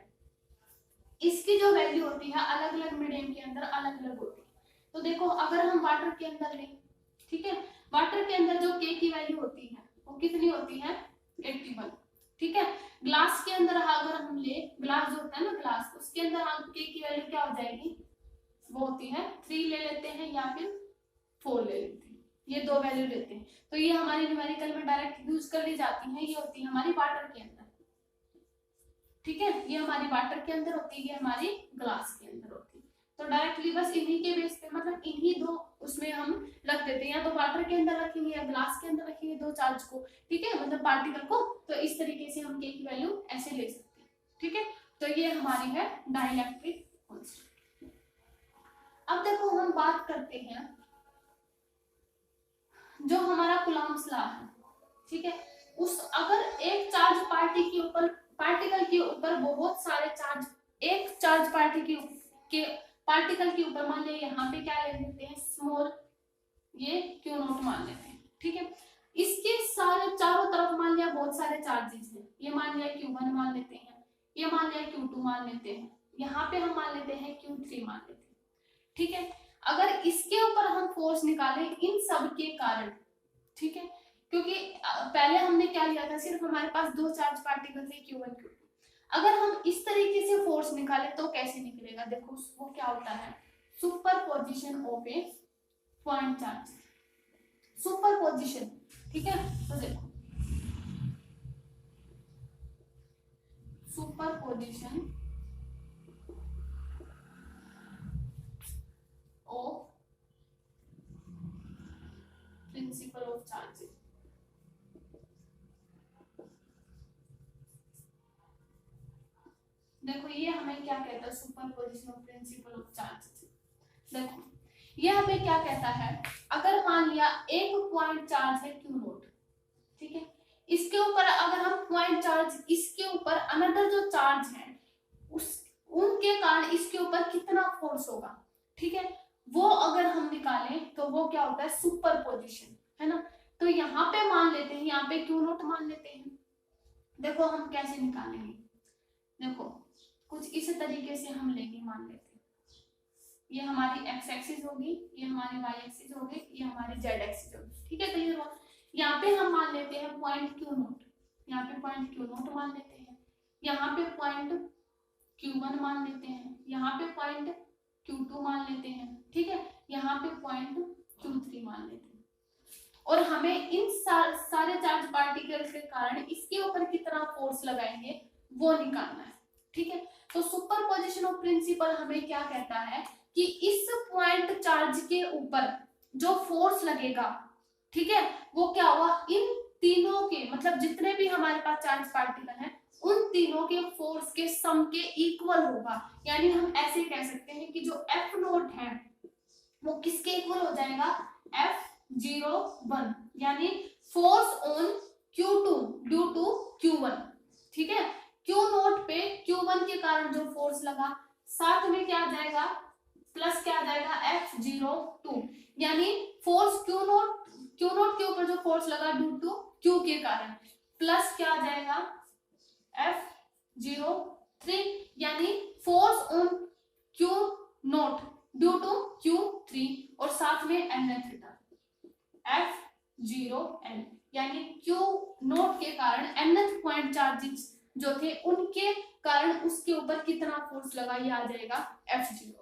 इसकी जो वैल्यू होती है अलग अलग मीडियम के अंदर अलग अलग होती है। तो देखो अगर हम वाटर के अंदर लें, ठीक है, वाटर के अंदर जो के की वैल्यू होती है वो कितनी होती है 81, ठीक है। ग्लास के अंदर अगर हम ले, ग्लास जो होता है ना ग्लास, उसके अंदर हम के की वैल्यू क्या हो जाएगी वो होती है 3 ले लेते हैं या फिर 4 ले लेते हैं, ये दो वैल्यू लेते हैं। तो ये हमारी न्यूमेरिकल में डायरेक्ट यूज कर ली जाती है, ये होती है हमारी वाटर के अंदर, ठीक है, ये हमारी वाटर के अंदर होती है, ये हमारी ग्लास के अंदर होती है। तो डायरेक्टली बस इन्हीं के बेस पे, मतलब इन्हीं दो उसमें हम रख देते हैं, या तो वाटर के अंदर रखेंगे या ग्लास के अंदर रखेंगे दो चार्ज को, ठीक है, मतलब पार्टिकल को। तो इस तरीके से हम के की वैल्यू ऐसे ले सकते हैं, ठीक है। तो ये हमारी है डाइलेक्ट्रिक कांस्टेंट। अब देखो हम बात करते हैं जो हमारा कूलम्ब्स लॉ है, ठीक है, उस अगर एक चार्ज पार्टिकल के ऊपर बहुत सारे चार्ज, एक चार्ज पार्टिकल के ऊपर मान लिया यहाँ पे क्या ले लेते हैं स्मॉल, ये क्यू नॉट मान लेते हैं, ठीक है। इसके सारे चारों तरफ मान लिया बहुत सारे चार्जेस हैं, ये मान लिया Q1 मान लेते हैं, ये मान लिया Q2 मान लेते हैं, यहाँ पे हम मान लेते हैं Q3 मान लेते हैं, ठीक है। अगर इसके ऊपर हम फोर्स निकालें इन सब के कारण, ठीक है, क्योंकि पहले हमने क्या लिया था, सिर्फ हमारे पास दो चार्ज पार्टिकल थे Q1 Q2। अगर हम इस तरीके से फोर्स निकालें तो कैसे निकलेगा, देखो वो क्या होता है, superposition of A point charge, superposition, ठीक है। तो देखो superposition of principle of charges, देखो ये हमें क्या कहता है, superposition of principle of charges. देखो ये हमें क्या कहता है, अगर मान लिया एक पॉइंट चार्ज है Q नोट, ठीक है, इसके ऊपर अगर हम पॉइंट चार्ज, इसके ऊपर अनदर जो चार्ज है उस उनके कारण इसके ऊपर कितना फोर्स होगा, ठीक है, वो अगर हम निकालें तो वो क्या होता है सुपरपोजिशन, है ना। तो यहाँ पे मान लेते हैं, यहाँ पे Q नोट मान लेते हैं। देखो हम कैसे निकालेंगे, देखो कुछ इस तरीके से हम लेंगे, मान लेते हैं ये हमारी x एक्सिस होगी, ये हमारी y एक्सिस होगी, ये हमारी z एक्सिस होगी, ठीक है। क्लियर हुआ। यहाँ पे हम मान लेते हैं पॉइंट Q नोट, यहाँ पे पॉइंट Q नोट मान लेते हैं, यहाँ पे पॉइंट Q1 मान लेते हैं, यहाँ पे पॉइंट Q2 मान लेते हैं, ठीक है, यहाँ पे पॉइंट Q3 मान लेते हैं। और हमें इन सारे चार्ज पार्टिकल के कारण इसके ऊपर कितना फोर्स लगाएंगे वो निकालना है, ठीक है। तो सुपरपोजिशन ऑफ प्रिंसिपल हमें क्या कहता है कि इस पॉइंट चार्ज के ऊपर जो फोर्स लगेगा, ठीक है, वो क्या हुआ, इन तीनों के मतलब जितने भी हमारे पास चार्ज पार्टिकल हैं उन तीनों के फोर्स के सम के इक्वल होगा। यानी हम ऐसे कह सकते हैं कि जो F नोट है वो किसके इक्वल हो जाएगा, F01, यानी force on Q2 due to Q1, ठीक है। Q नोट पे Q1 के कारण जो फोर्स लगा साथ में क्या आ जाएगा, प्लस क्या आ जाएगा F02, यानी फोर्स Q नोट के ऊपर जो फोर्स लगा ड्यू टू Q के कारण, प्लस क्या आ जाएगा F03, यानी force on Q naught due to Q3 और साथ में nth F0n, यानी Q नोट के कारण nth पॉइंट चार्जेस जो थे उनके कारण उसके ऊपर कितना फोर्स लगा, ये आ जाएगा F01।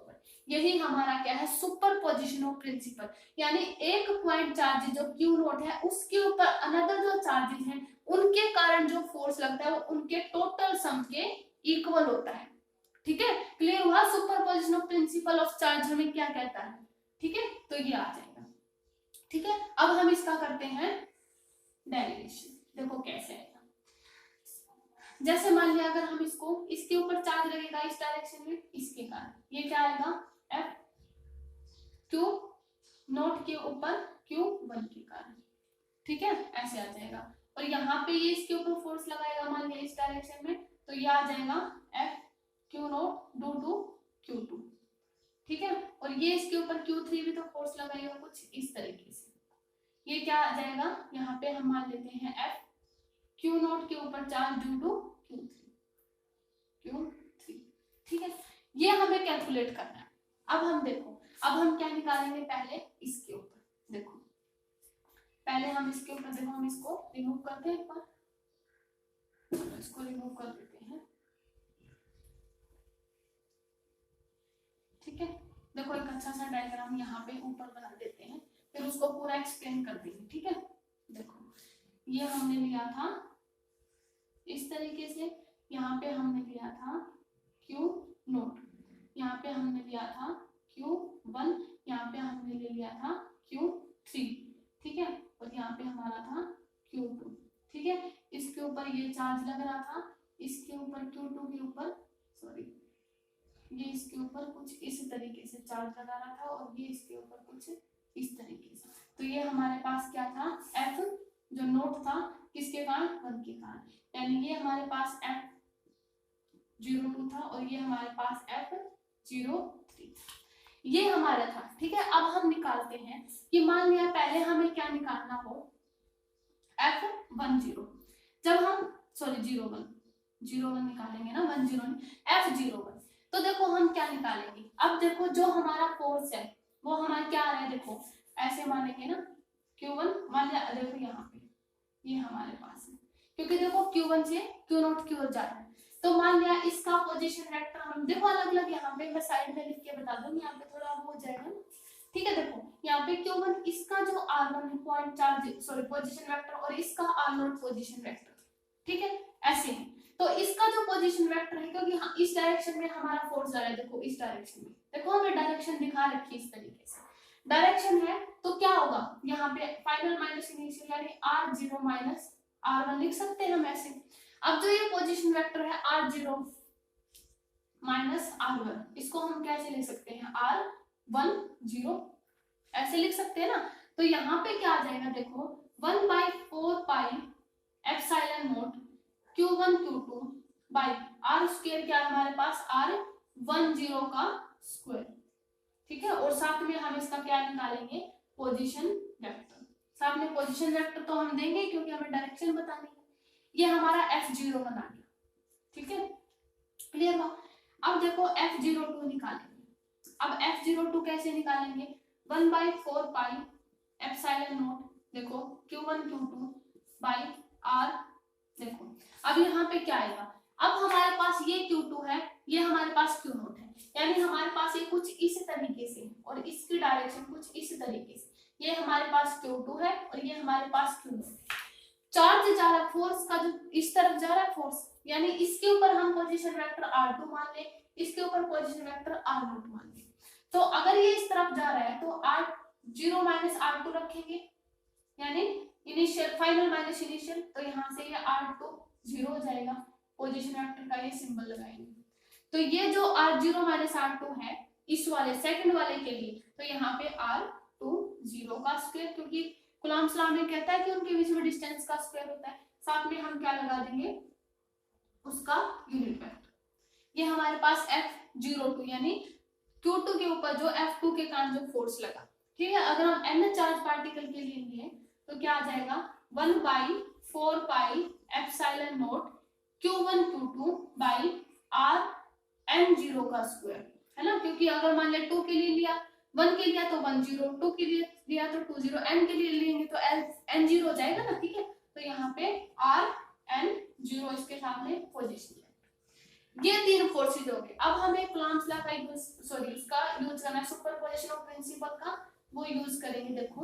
यही हमारा क्या है सुपरपोजिशन ऑफ प्रिंसिपल, यानी एक पॉइंट चार्ज जो Q नोट है उसके ऊपर अनदर जो चार्जेस हैं उनके कारण जो फोर्स लगता है वो उनके टोटल सम के इक्वल होता है, ठीक है। क्लियर हुआ। Superposition of principle of charge हमें क्या कहता है, ठीक है, तो ये आ जाएगा, ठीक है। अब हम इसका करते हैं डेरिवेशन, देखो कैसे आएगा। जैसे मान लिया अगर हम इसके ऊपर चार्ज लगेगा इस डायरेक्शन में, इसके कारण ये क्या आएगा F Q नोट के ऊपर Q1 के कारण, ठीक है, ऐसे आ जाएगा। और यहाँ पे ये इसके ऊपर फोर्स लगाएगा मान लिया इस डायरेक्शन में, तो ये आ जाएगा F Q naught due to Q2, ठीक है। और ये इसके ऊपर Q3 भी तो फोर्स लगाएगा कुछ इस तरीके से, ये क्या आ जाएगा, यहाँ पे हम मान लेते हैं F Q नोट के ऊपर चार्ज ड्यू टू Q3, ठीक है। ये हमें कैलकुलेट करना है। अब हम देखो, अब हम क्या निकालेंगे, पहले इसके ऊपर देखो, पहले हम इसके ऊपर देखो, हम इसको रिमूव करते हैं, एक बार इसको रिमूव कर देते हैं, ठीक है। देखो एक अच्छा सा डायग्राम यहाँ पे ऊपर बना देते हैं, फिर उसको पूरा एक्सप्लेन कर देंगे, ठीक है। देखो ये हमने लिया था इस तरीके से, यहाँ पे हमने लिया था क्यू नोट, यहाँ पे हमने लिया था Q1, यहाँ पे हमने ले लिया था Q3, ठीक है, और यहाँ पे हमारा था Q2, ठीक है। इसके ऊपर ये चार्ज लग रहा था, इसके ऊपर Q2 के ऊपर सॉरी ये इसके ऊपर कुछ इस तरीके से चार्ज लगा रहा था और ये इसके ऊपर कुछ इस तरीके से। तो ये हमारे पास क्या था, F जो नोट था किसके कारण, 1 के कारण, यानी ये हमारे पास F02 था और ये हमारे पास F03 ये हमारा था, ठीक है। अब हम निकालते हैं कि मान लिया पहले हमें क्या निकालना हो, F10, जब हम सॉरी 01 निकालेंगे ना, 10 F01, तो देखो हम क्या निकालेंगे। अब देखो जो हमारा फोर्स है वो हमारा क्या आ रहा है, देखो ऐसे मानेंगे ना, Q1 मान लिया, देखो यहाँ पे ये हमारे पास है, क्योंकि देखो Q1 से Q0 की ओर जा रहा है, तो मान लिया इसका पोजीशन वेक्टर हम देखो अलग अलग, यहाँ पे मैं साइड में लिख के बता दूंगी, यहाँ पे थोड़ा वो हो जाएगा, ठीक है। देखो यहाँ पे Q1 इसका जो R1 है point charge sorry position vector, और इसका R0 पोजीशन वेक्टर, ठीक है, ऐसे है। तो इसका जो पोजीशन वेक्टर है, क्योंकि हाँ, इस डायरेक्शन में हमारा फोर्स जा रहा है, देखो इस डायरेक्शन में, देखो हमें डायरेक्शन दिखा रखी है इस तरीके से, डायरेक्शन है, तो क्या होगा यहाँ पे फाइनल माइनस इनिशियल यानी R0 माइनस R1 लिख सकते हैं हम ऐसे। अब जो ये पोजीशन वेक्टर है R0 माइनस R1, इसको हम कैसे लिख सकते हैं, R10 ऐसे लिख सकते हैं ना। तो यहाँ पे क्या आ जाएगा, देखो 1/4 pi epsilon not Q1 Q2 by R square, क्या हमारे पास R10 का स्क्वायर, ठीक है। और साथ में हम इसका क्या निकालेंगे, पोजीशन वेक्टर, साथ में पोजीशन वेक्टर तो हम देंगे क्योंकि हमें डायरेक्शन बतानी है। ये हमारा F01 आ गया, ठीक है, क्लियर हुआ। अब देखो F02 निकालेंगे, अब F02 कैसे निकालेंगे, 1/4 पाई एप्सिलॉन नॉट, देखो Q1 Q2 बाई R, देखो अब यहाँ पे क्या आएगा, अब हमारे पास ये Q2 है, ये हमारे पास Q0 है, यानी हमारे पास ये कुछ इस तरीके से और इसकी डायरेक्शन कुछ इस तरीके से, ये हमारे पास Q2 है और ये हमारे पास Q0 है। चार्ज जा रहा है, फोर्स का जो इस तरफ जा रहा है फोर्स, यानी इसके ऊपर हम पोजीशन वेक्टर R2 मान ले, इसके ऊपर पोजीशन वेक्टर R0 मान ले। तो अगर ये इस तरफ जा रहा है तो R0 माइनस R2 रखेंगे, यानी इनिशियल फाइनल माइनस इनिशियल, तो यहाँ से ये R2 0 हो जाएगा, पोजीशन वेक्टर का ये सिंबल लगाएंगे। तो ये जो R0 माइनस R2 है इस वाले सेकंड वाले के लिए, तो यहाँ पे R2 0 का स्क्वायर, क्योंकि कूलम्ब्स लॉ में कहता है कि उनके बीच में डिस्टेंस का स्क्वायर होता है, साथ में हम क्या लगा देंगे, उसका यूनिट वेक्टर। ये हमारे पास F02 यानी Q2 के ऊपर जो F2 के कारण जो फोर्स लगा, ठीक है। अगर हम n चार्ज पार्टिकल के लिए लिए तो क्या आ जाएगा, 1/4 pi epsilon not Q1 Q2 by R n0 का स्क्वायर, है ना, क्योंकि अगर मान लिया 2 के लिए लिया, 1 के लिया तो 10, 2 के लिए लिया तो 20, n के लिए लेंगे तो n0 हो जाएगा ना, ठीक है। तो यहाँ पे R n0 इसके सामने पोजीशन है। ये तीन फोर्सेज हो गए। अब हमें कूलम्ब्स लॉ का इसका यूज करना है, सुपरपोजिशन ऑफ प्रिंसिपल का, वो यूज करेंगे। देखो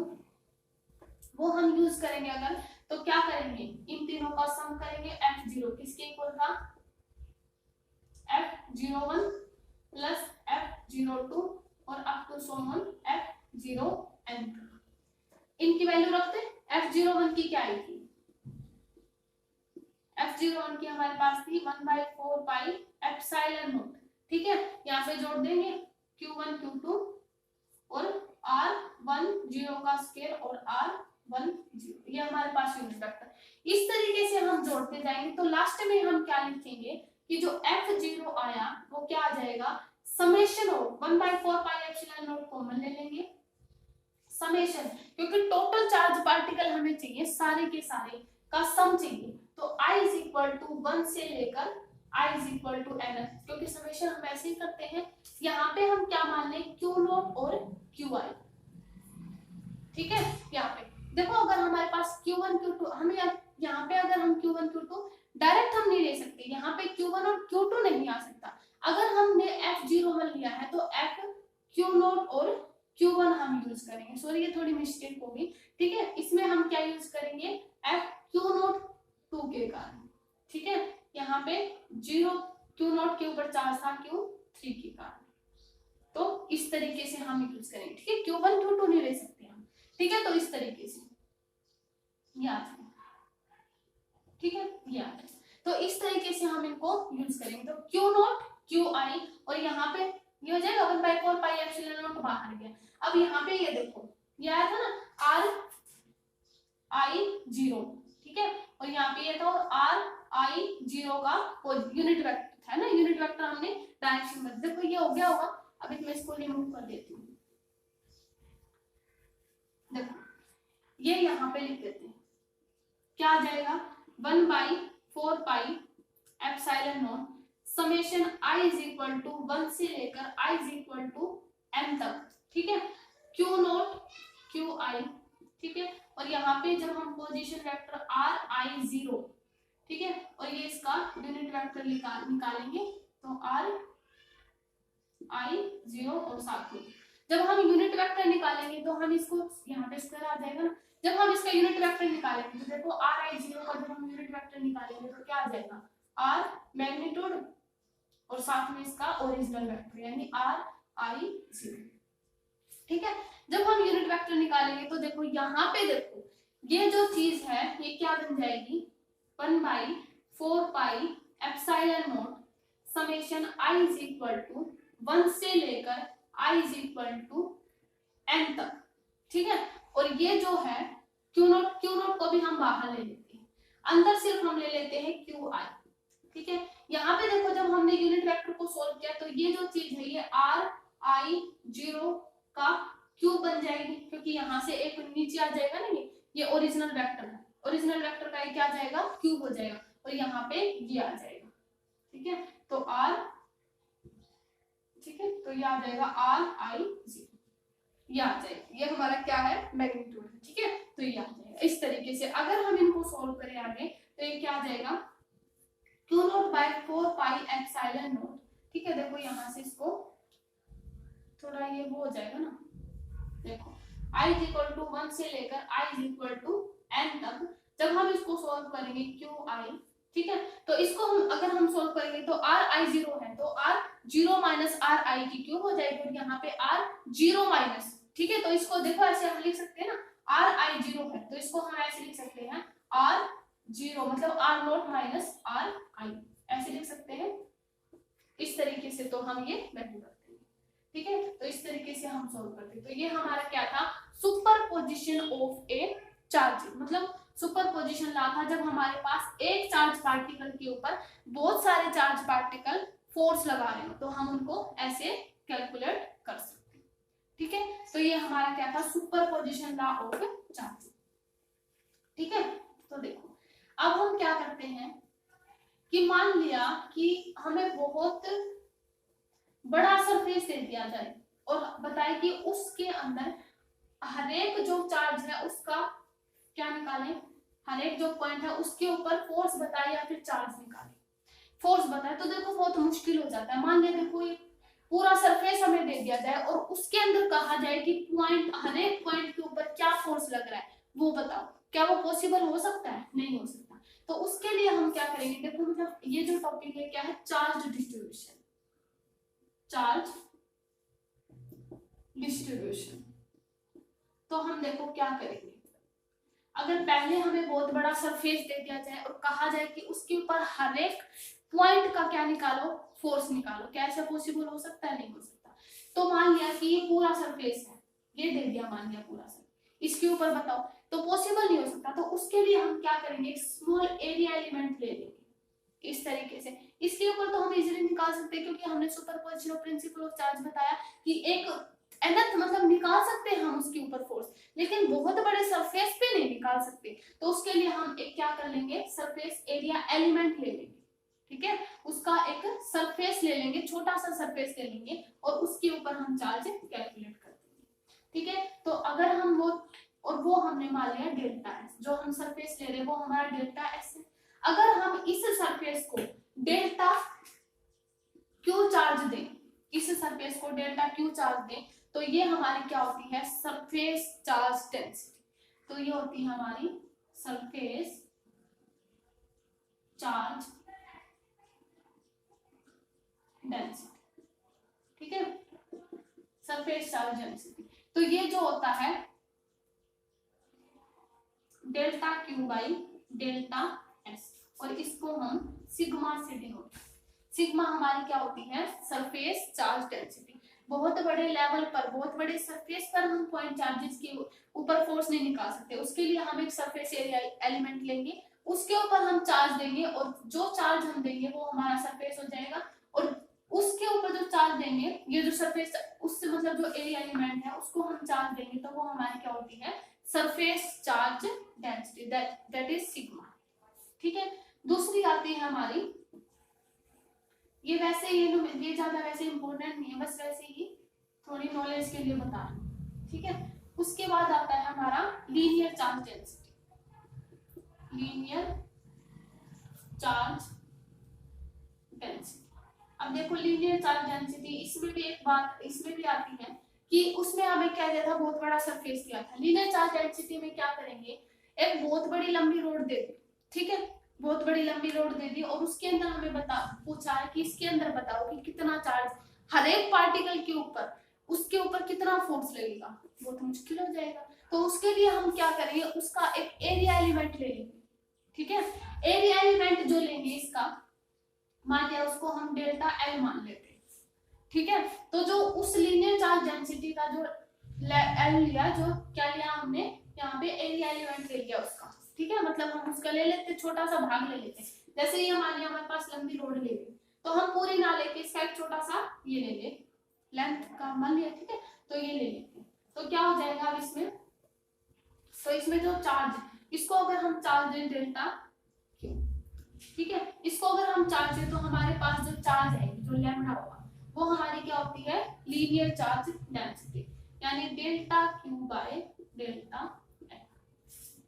वो हम यूज करेंगे अगर, तो क्या करेंगे, इन तीनों का सम करेंगे, F0 किसके इक्वल था, F01 प्लस F02 और up to so on F0n, इनकी वैल्यू रखते। F01 की क्या आई थी, F01 की हमारे पास थी 1/4 पाई एप्सिलॉन नॉट, ठीक है। यहाँ पे जोड़ देंगे Q1 Q2 और R10 का स्क्वायर और R10, ये हमारे पास यूनिट वेक्टर। इस तरीके से हम जोड़ते जाएंगे तो लास्ट में हम क्या लिखेंगे कि जो F0 आया वो क्या आ जाएगा, summation of 1/4 pi epsilon not common ले लेंगे, समेशन, क्योंकि टोटल चार्ज पार्टिकल हमें चाहिए, सारे के सारे का सम चाहिए, तो I इज इक्वल टू 1 से लेकर I is equal to n, क्योंकि समेशन हम ऐसे ही करते हैं। यहाँ पे हम क्या मान लें, Q0 और Qi, ठीक है। यहाँ पे देखो अगर हमारे पास Q1 Q2, हमें यहाँ पे अगर हम Q1 Q2 डायरेक्ट हम नहीं ले सकते, यहाँ पे Q1 और Q2 नहीं आ सकता। अगर हमने F01 लिया है तो Q0 और Q1 हम यूज करेंगे, सॉरी ये थोड़ी मिस्टेक होगी, ठीक है। इसमें हम क्या यूज करेंगे, Q02 के कारण, ठीक है। यहाँ पे जीरो क्यू नॉट के ऊपर चार्ज था Q3 के कारण। तो इस तरीके से हम यूज करेंगे, ठीक है। Q1 Q2 नहीं ले सकते हम, ठीक है। तो इस तरीके से ये आ जाए, ठीक है, ये आ जाए। तो इस तरीके से हम इनको यूज करेंगे। तो Q नॉट QI और यहाँ पे ये हो जाएगा 1/4 पाई एप्सिलॉन नॉट बाहर गया। अब यहाँ पे ये देखो ये आया था ना RI0, ठीक है, और यहाँ पे ये था RI0 का यूनिट वेक्टर है ना, यूनिट वेक्टर हमने डायरेक्शन में देखो ये हो गया होगा। अभी मैं इसको रिमूव कर देती हूँ, देखो ये यहाँ पे लिख देते हैं, क्या आ जाएगा 1/4 pi epsilon naught summation I is equal to 1 से लेकर I is equal to m तक, ठीक है। Q नॉट QI, ठीक है, और यहाँ पे जब हम पोजीशन वेक्टर RI0, ठीक है, और ये इसका यूनिट वेक्टर निकालेंगे तो RI0 और साथ में जब हम यूनिट वेक्टर निकालेंगे तो हम इसको यहाँ पे स्क्वायर आ जाएगा ना। जब हम इसका यूनिट वेक्टर निकालेंगे तो देखो RI0 का जब हम यूनिट वेक्टर निकालेंगे तो क्या आ जाएगा R मैग्नीट्यूड और साथ में इसका ओरिजिनल वेक्टर यानी RI0, ठीक है। जब हम यूनिट वेक्टर निकालेंगे तो देखो यहाँ पे देखो ये जो चीज है ये क्या बन जाएगी 1/4 pi epsilon naught summation I is equal to 1 से लेकर I is equal to n तक, ठीक है। और ये जो है Q नॉट को भी हम बाहर ले लेते हैं, अंदर सिर्फ हम ले लेते हैं QI, ठीक है। यहाँ पे देखो जब हमने यूनिट वेक्टर को सोल्व किया तो ये जो चीज है ये RI0 का क्यूब बन जाएगी, क्योंकि यहाँ से एक नीचे आ जाएगा ना, ये ओरिजिनल वेक्टर है, ओरिजिनल वेक्टर का क्या आ जाएगा क्यूब हो जाएगा और यहाँ पे ये आ जाएगा, ठीक है। तो R, ठीक है, तो ये आ जाएगा RI0, ये आ जाएगा, ये हमारा क्या है मैग्नीट्यूड है, ठीक है। तो ये आ जाएगा इस तरीके से। अगर हम इनको सोल्व करें आगे तो ये क्या आ जाएगा Q naught by 4 pi epsilon naught, ठीक है। देखो यहाँ से इसको थोड़ा ये वो हो जाएगा ना, देखो I इज इक्वल टू 1 से लेकर I is equal to n तक जब हम इसको सोल्व करेंगे QI, ठीक है, तो इसको हम अगर हम सोल्व करेंगे तो RI0 है तो R0 माइनस RI की क्यूब हो जाएगी और यहाँ पे R0 माइनस, ठीक है। तो इसको देखो ऐसे हम लिख सकते हैं ना RI0 है तो इसको हम ऐसे लिख सकते हैं R0 मतलब R नॉट माइनस RI, ऐसे लिख सकते हैं इस तरीके से। तो हम ये वैल्यू करते हैं, ठीक है। तो इस तरीके से हम सोल्व करते हैं। तो ये हमारा क्या था सुपरपोजिशन ऑफ ए चार्ज, मतलब सुपरपोजिशन ला था जब हमारे पास एक चार्ज पार्टिकल के ऊपर बहुत सारे चार्ज पार्टिकल फोर्स लगा रहे हो तो हम उनको ऐसे कैलकुलेट कर सकते हैं, ठीक है। तो ये हमारा क्या था सुपरपोजिशन लॉ ऑफ चार्ज, ठीक है। तो देखो अब हम क्या करते हैं कि मान लिया कि हमें बहुत बड़ा सरफेस दे दिया जाए और बताए कि उसके अंदर हर एक जो चार्ज है उसका क्या निकालें, हर एक जो पॉइंट है उसके ऊपर फोर्स बताए या फिर चार्ज निकालें। फोर्स बताए तो देखो बहुत मुश्किल हो जाता है। मान लिया देखो ये पूरा सरफेस हमें दे दिया जाए और उसके अंदर कहा जाए कि पॉइंट हर एक पॉइंट के ऊपर क्या फोर्स लग रहा है वो बताओ, क्या वो पॉसिबल हो सकता है? नहीं हो सकता। तो उसके लिए हम क्या करेंगे, देखो मतलब ये जो टॉपिक है क्या है चार्ज डिस्ट्रीब्यूशन, चार्ज डिस्ट्रीब्यूशन। तो हम देखो क्या करेंगे, अगर पहले हमें बहुत बड़ा सरफेस दे दिया जाए और कहा जाए कि उसके ऊपर हर एक पॉइंट का क्या निकालो फोर्स निकालो, क्या ऐसा पॉसिबल हो सकता है? नहीं हो सकता। तो मान लिया कि ये पूरा सरफेस है, ये दे दिया मान लिया पूरा सरफेस, इसके ऊपर बताओ, तो पॉसिबल नहीं हो सकता। तो उसके लिए हम क्या करेंगे, एक स्मॉल एरिया एलिमेंट ले लेंगे इस तरीके से। इसके ऊपर तो हम इजीली निकाल सकते हैं क्योंकि हमने superposition of principle of charge बताया कि एक nth मतलब निकाल सकते हैं हम उसके ऊपर फोर्स, लेकिन बहुत बड़े सरफेस पे नहीं निकाल सकते। तो उसके लिए हम एक क्या कर लेंगे, सरफेस एरिया एलिमेंट ले लेंगे, ठीक है। उसका एक सरफेस ले लेंगे, छोटा सा सरफेस ले लेंगे और उसके ऊपर हम चार्ज कैलकुलेट कर देंगे, ठीक है। तो अगर हम वो हमने मान लिया डेल्टा एस, जो हम सरफेस ले रहे हैं वो हमारा डेल्टा एस है। अगर हम इस सरफेस को डेल्टा क्यू चार्ज दें, इस सरफेस को डेल्टा क्यू चार्ज दें तो ये हमारी क्या होती है सरफेस चार्ज डेंसिटी। तो ये होती है हमारी सरफेस चार्ज डेंसिटी, ठीक है, सरफेस चार्ज डेंसिटी। तो ये जो होता है delta Q by delta S, और इसको हम सिग्मा से डिनोट। सिग्मा हमारी क्या होती है, सरफेस चार्ज डेंसिटी। बहुत बड़े लेवल पर, बहुत बड़े सरफेस पर हम पॉइंट चार्जेस के ऊपर फोर्स नहीं निकाल सकते, उसके लिए हम एक सरफेस एरिया एलिमेंट लेंगे, उसके ऊपर हम चार्ज देंगे, और जो चार्ज हम देंगे वो हमारा सरफेस हो जाएगा, और उसके ऊपर जो चार्ज देंगे, ये जो सरफेस, उससे मतलब जो एरिया एलिमेंट है उसको हम चार्ज देंगे, तो वो हमारी क्या होती है, surface charge density, that is sigma, ठीक है। दूसरी आती है हमारी, ये वैसे ये ज्यादा वैसे इंपॉर्टेंट नहीं है, बस वैसे ही थोड़ी नॉलेज के लिए बता रही हूँ, ठीक है। उसके बाद आता है हमारा linear charge density, linear charge density. अब देखो लीनियर चार्ज डेंसिटी, इसमें भी एक बात इसमें भी आती है कि उसमें हमें क्या दिया था, बहुत बड़ा सरफेस दिया था। लीनियर चार्ज डेंसिटी में क्या करेंगे, एक बहुत बड़ी लंबी रोड दे दी, ठीक है, बहुत बड़ी लंबी रोड दे दी, और उसके अंदर हमें पूछा है कि इसके अंदर बताओ कि कितना चार्ज हर एक पार्टिकल के ऊपर, उसके ऊपर कितना फोर्स लगेगा, बहुत मुश्किल हो जाएगा। तो उसके लिए हम क्या करेंगे, उसका एक एरिया एलिमेंट ले लेंगे, ठीक है। एरिया एलिमेंट जो लेंगे इसका, मान लिया उसको हम डेल्टा एल मान लेते हैं, ठीक है। तो जो उस लीनियर चार्ज डेंसिटी का जो एल लिया, जो क्या लिया हमने यहाँ पे एरिया एलिमेंट ले लिया उसका, ठीक है, मतलब हम उसका ले लेते, छोटा सा भाग ले लेते। जैसे ये मान लिया हमारे पास लंबी रोड ले ली, तो हम पूरी ना लेके इसका एक छोटा सा ये ले ले, लेंथ का मान लिया, ठीक है, तो ये ले लेते हैं। तो क्या हो जाएगा अब इसमें, तो इसमें जो चार्ज, इसको अगर हम चार्ज दें डेल्टा क्यू, ठीक है, इसको अगर हम चार्ज दें तो हमारे पास जो चार्ज है, जो लैम्डा होगा, वो हमारी क्या होती है, लीनियर चार्ज डेंसिटी, यानी delta Q by delta L,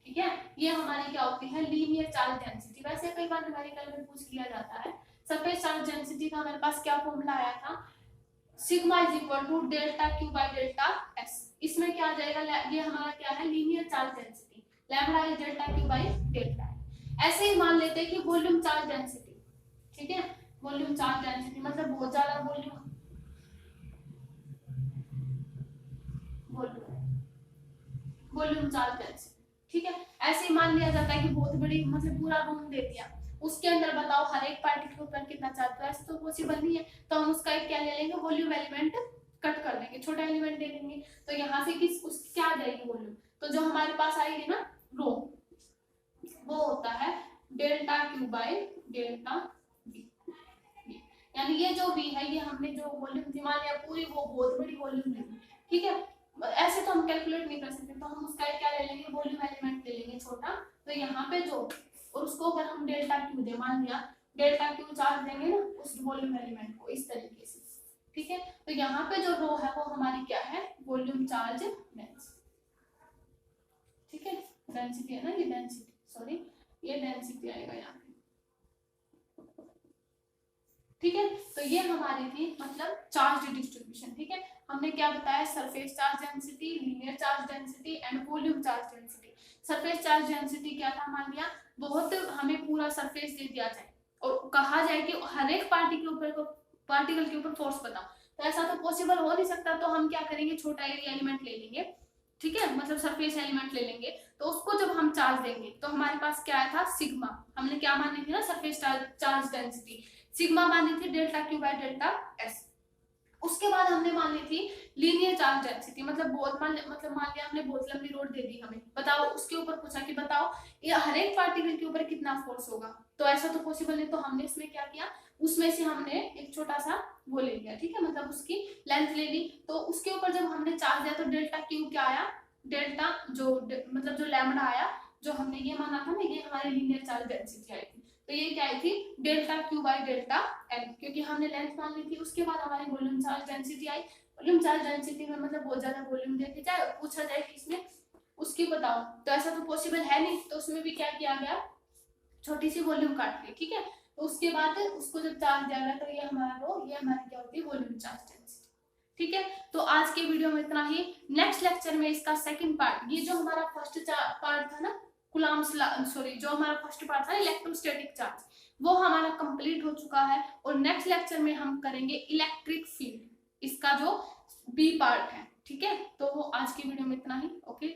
ठीक है। ये हमारी क्या होती है, लीनियर चार्ज डेंसिटी। वैसे कई बार न्यूमेरिकल में पूछ लिया जाता है। सरफेस चार्ज डेंसिटी का हमारे पास क्या फॉर्मूला आया था, sigma is equal to delta Q by delta S. इसमें क्या आ जाएगा, ये हमारा क्या है, linear charge density, lambda is delta Q by delta L. ऐसे ही मान लेते हैं कि वॉल्यूम चार्ज डेंसिटी, ठीक है, वॉल्यूम चार्ज डेंसिटी मतलब बहुत ज्यादा वॉल्यूम, वॉल्यूम चार्ज डेंसिटी, ठीक है। ऐसे ही मान लिया जाता है कि बहुत बड़ी, मतलब पूरा रूम दे दिया, उसके अंदर बताओ हर एक पार्टिकल के ऊपर कितना चार्ज, तो ऐसे तो पॉसिबल नहीं है, तो हम उसका एक क्या ले लेंगे, वॉल्यूम एलिमेंट कट कर देंगे, छोटा एलिमेंट ले लेंगे, तो यहाँ से किस उसकी क्या आ जाएगी वॉल्यूम, तो जो हमारे पास आएगी ना रो, वो होता है delta Q by delta we, यानी ये जो वी है, ये हमने जो वॉल्यूम थी मान लिया पूरी, वो बहुत बड़ी वॉल्यूम लेंगे, ठीक है। ऐसे तो हम कैलकुलेट नहीं कर सकते, तो हम उसका क्या ले लेंगे, वॉल्यूम एलिमेंट ले लेंगे छोटा, तो यहाँ पे जो, और उसको अगर हम डेल्टा क्यू दे, मान लिया डेल्टा क्यू चार्ज देंगे ना उस वॉल्यूम एलिमेंट को इस तरीके से, ठीक है। तो यहाँ पे जो रो है वो हमारी क्या है, वॉल्यूम चार्ज डेंसिटी, ठीक है, डेंसिटी है ना, ये डेंसिटी, सॉरी ये डेंसिटी आएगा यहाँ पे, ठीक है। तो ये हमारी थी मतलब चार्ज डिस्ट्रीब्यूशन, ठीक है। हमने क्या बताया, surface charge density, linear charge density and volume charge density. Surface charge density क्या था, मान लिया बहुत हमें पूरा सरफेस दे दिया जाए और कहा जाए कि हर एक पार्टिकल के ऊपर फोर्स बताओ, तो ऐसा तो पॉसिबल हो नहीं सकता, तो हम क्या करेंगे, छोटा एरिया एलिमेंट ले लेंगे, ठीक है, मतलब सरफेस एलिमेंट ले लेंगे, तो उसको जब हम चार्ज देंगे तो हमारे पास क्या आया था, सिग्मा, हमने क्या मानी थी ना, सरफेस चार्ज डेंसिटी, सिग्मा मानी थी delta Q by delta S. उसके बाद हमने मान ली थी लीनियर चार्ज डेंसिटी, मतलब मान लिया हमने बहुत लंबी रोड दे दी हमें, बताओ उसके ऊपर पूछा कि बताओ ये हर एक पार्टिकल के ऊपर कितना फोर्स होगा, तो ऐसा तो पॉसिबल नहीं, तो हमने इसमें क्या किया, उसमें से हमने एक छोटा सा वो ले लिया, ठीक है, मतलब उसकी लेंथ ले ली, तो उसके ऊपर जब हमने चार्ज दिया तो डेल्टा क्यू क्या आया, डेल्टा जो मतलब जो लैम्डा आया, जो हमने ये माना था ना, ये हमारी लीनियर चार्ज डेंसिटी आई थी, तो ये क्या आई थी, delta Q by delta L, क्योंकि हमने लेंथ मान ली थी। उसके बाद हमारी वॉल्यूम चार्ज डेंसिटी आई, वॉल्यूम चार्ज डेंसिटी में मतलब बहुत ज्यादा वॉल्यूम दे दी जाए, पूछा जाए कि इसमें उसकी बताओ, तो ऐसा तो पॉसिबल है नहीं, तो उसमें भी क्या किया गया, छोटी सी वॉल्यूम काट ली, ठीक है। तो उसके बाद उसको जब चार्ज दिया गया तो ये हमारा रो, ये हमारी क्या होती है, वॉल्यूम चार्ज डेंसिटी, ठीक है। तो आज के वीडियो में इतना ही। नेक्स्ट लेक्चर में इसका सेकंड पार्ट, ये जो हमारा फर्स्ट पार्ट था ना कुलाम्स सॉरी जो हमारा फर्स्ट पार्ट था इलेक्ट्रोस्टैटिक चार्ज, वो हमारा कंप्लीट हो चुका है। और नेक्स्ट लेक्चर में हम करेंगे इलेक्ट्रिक फील्ड, इसका जो बी पार्ट है। ठीक है, तो आज की वीडियो में इतना ही। ओके।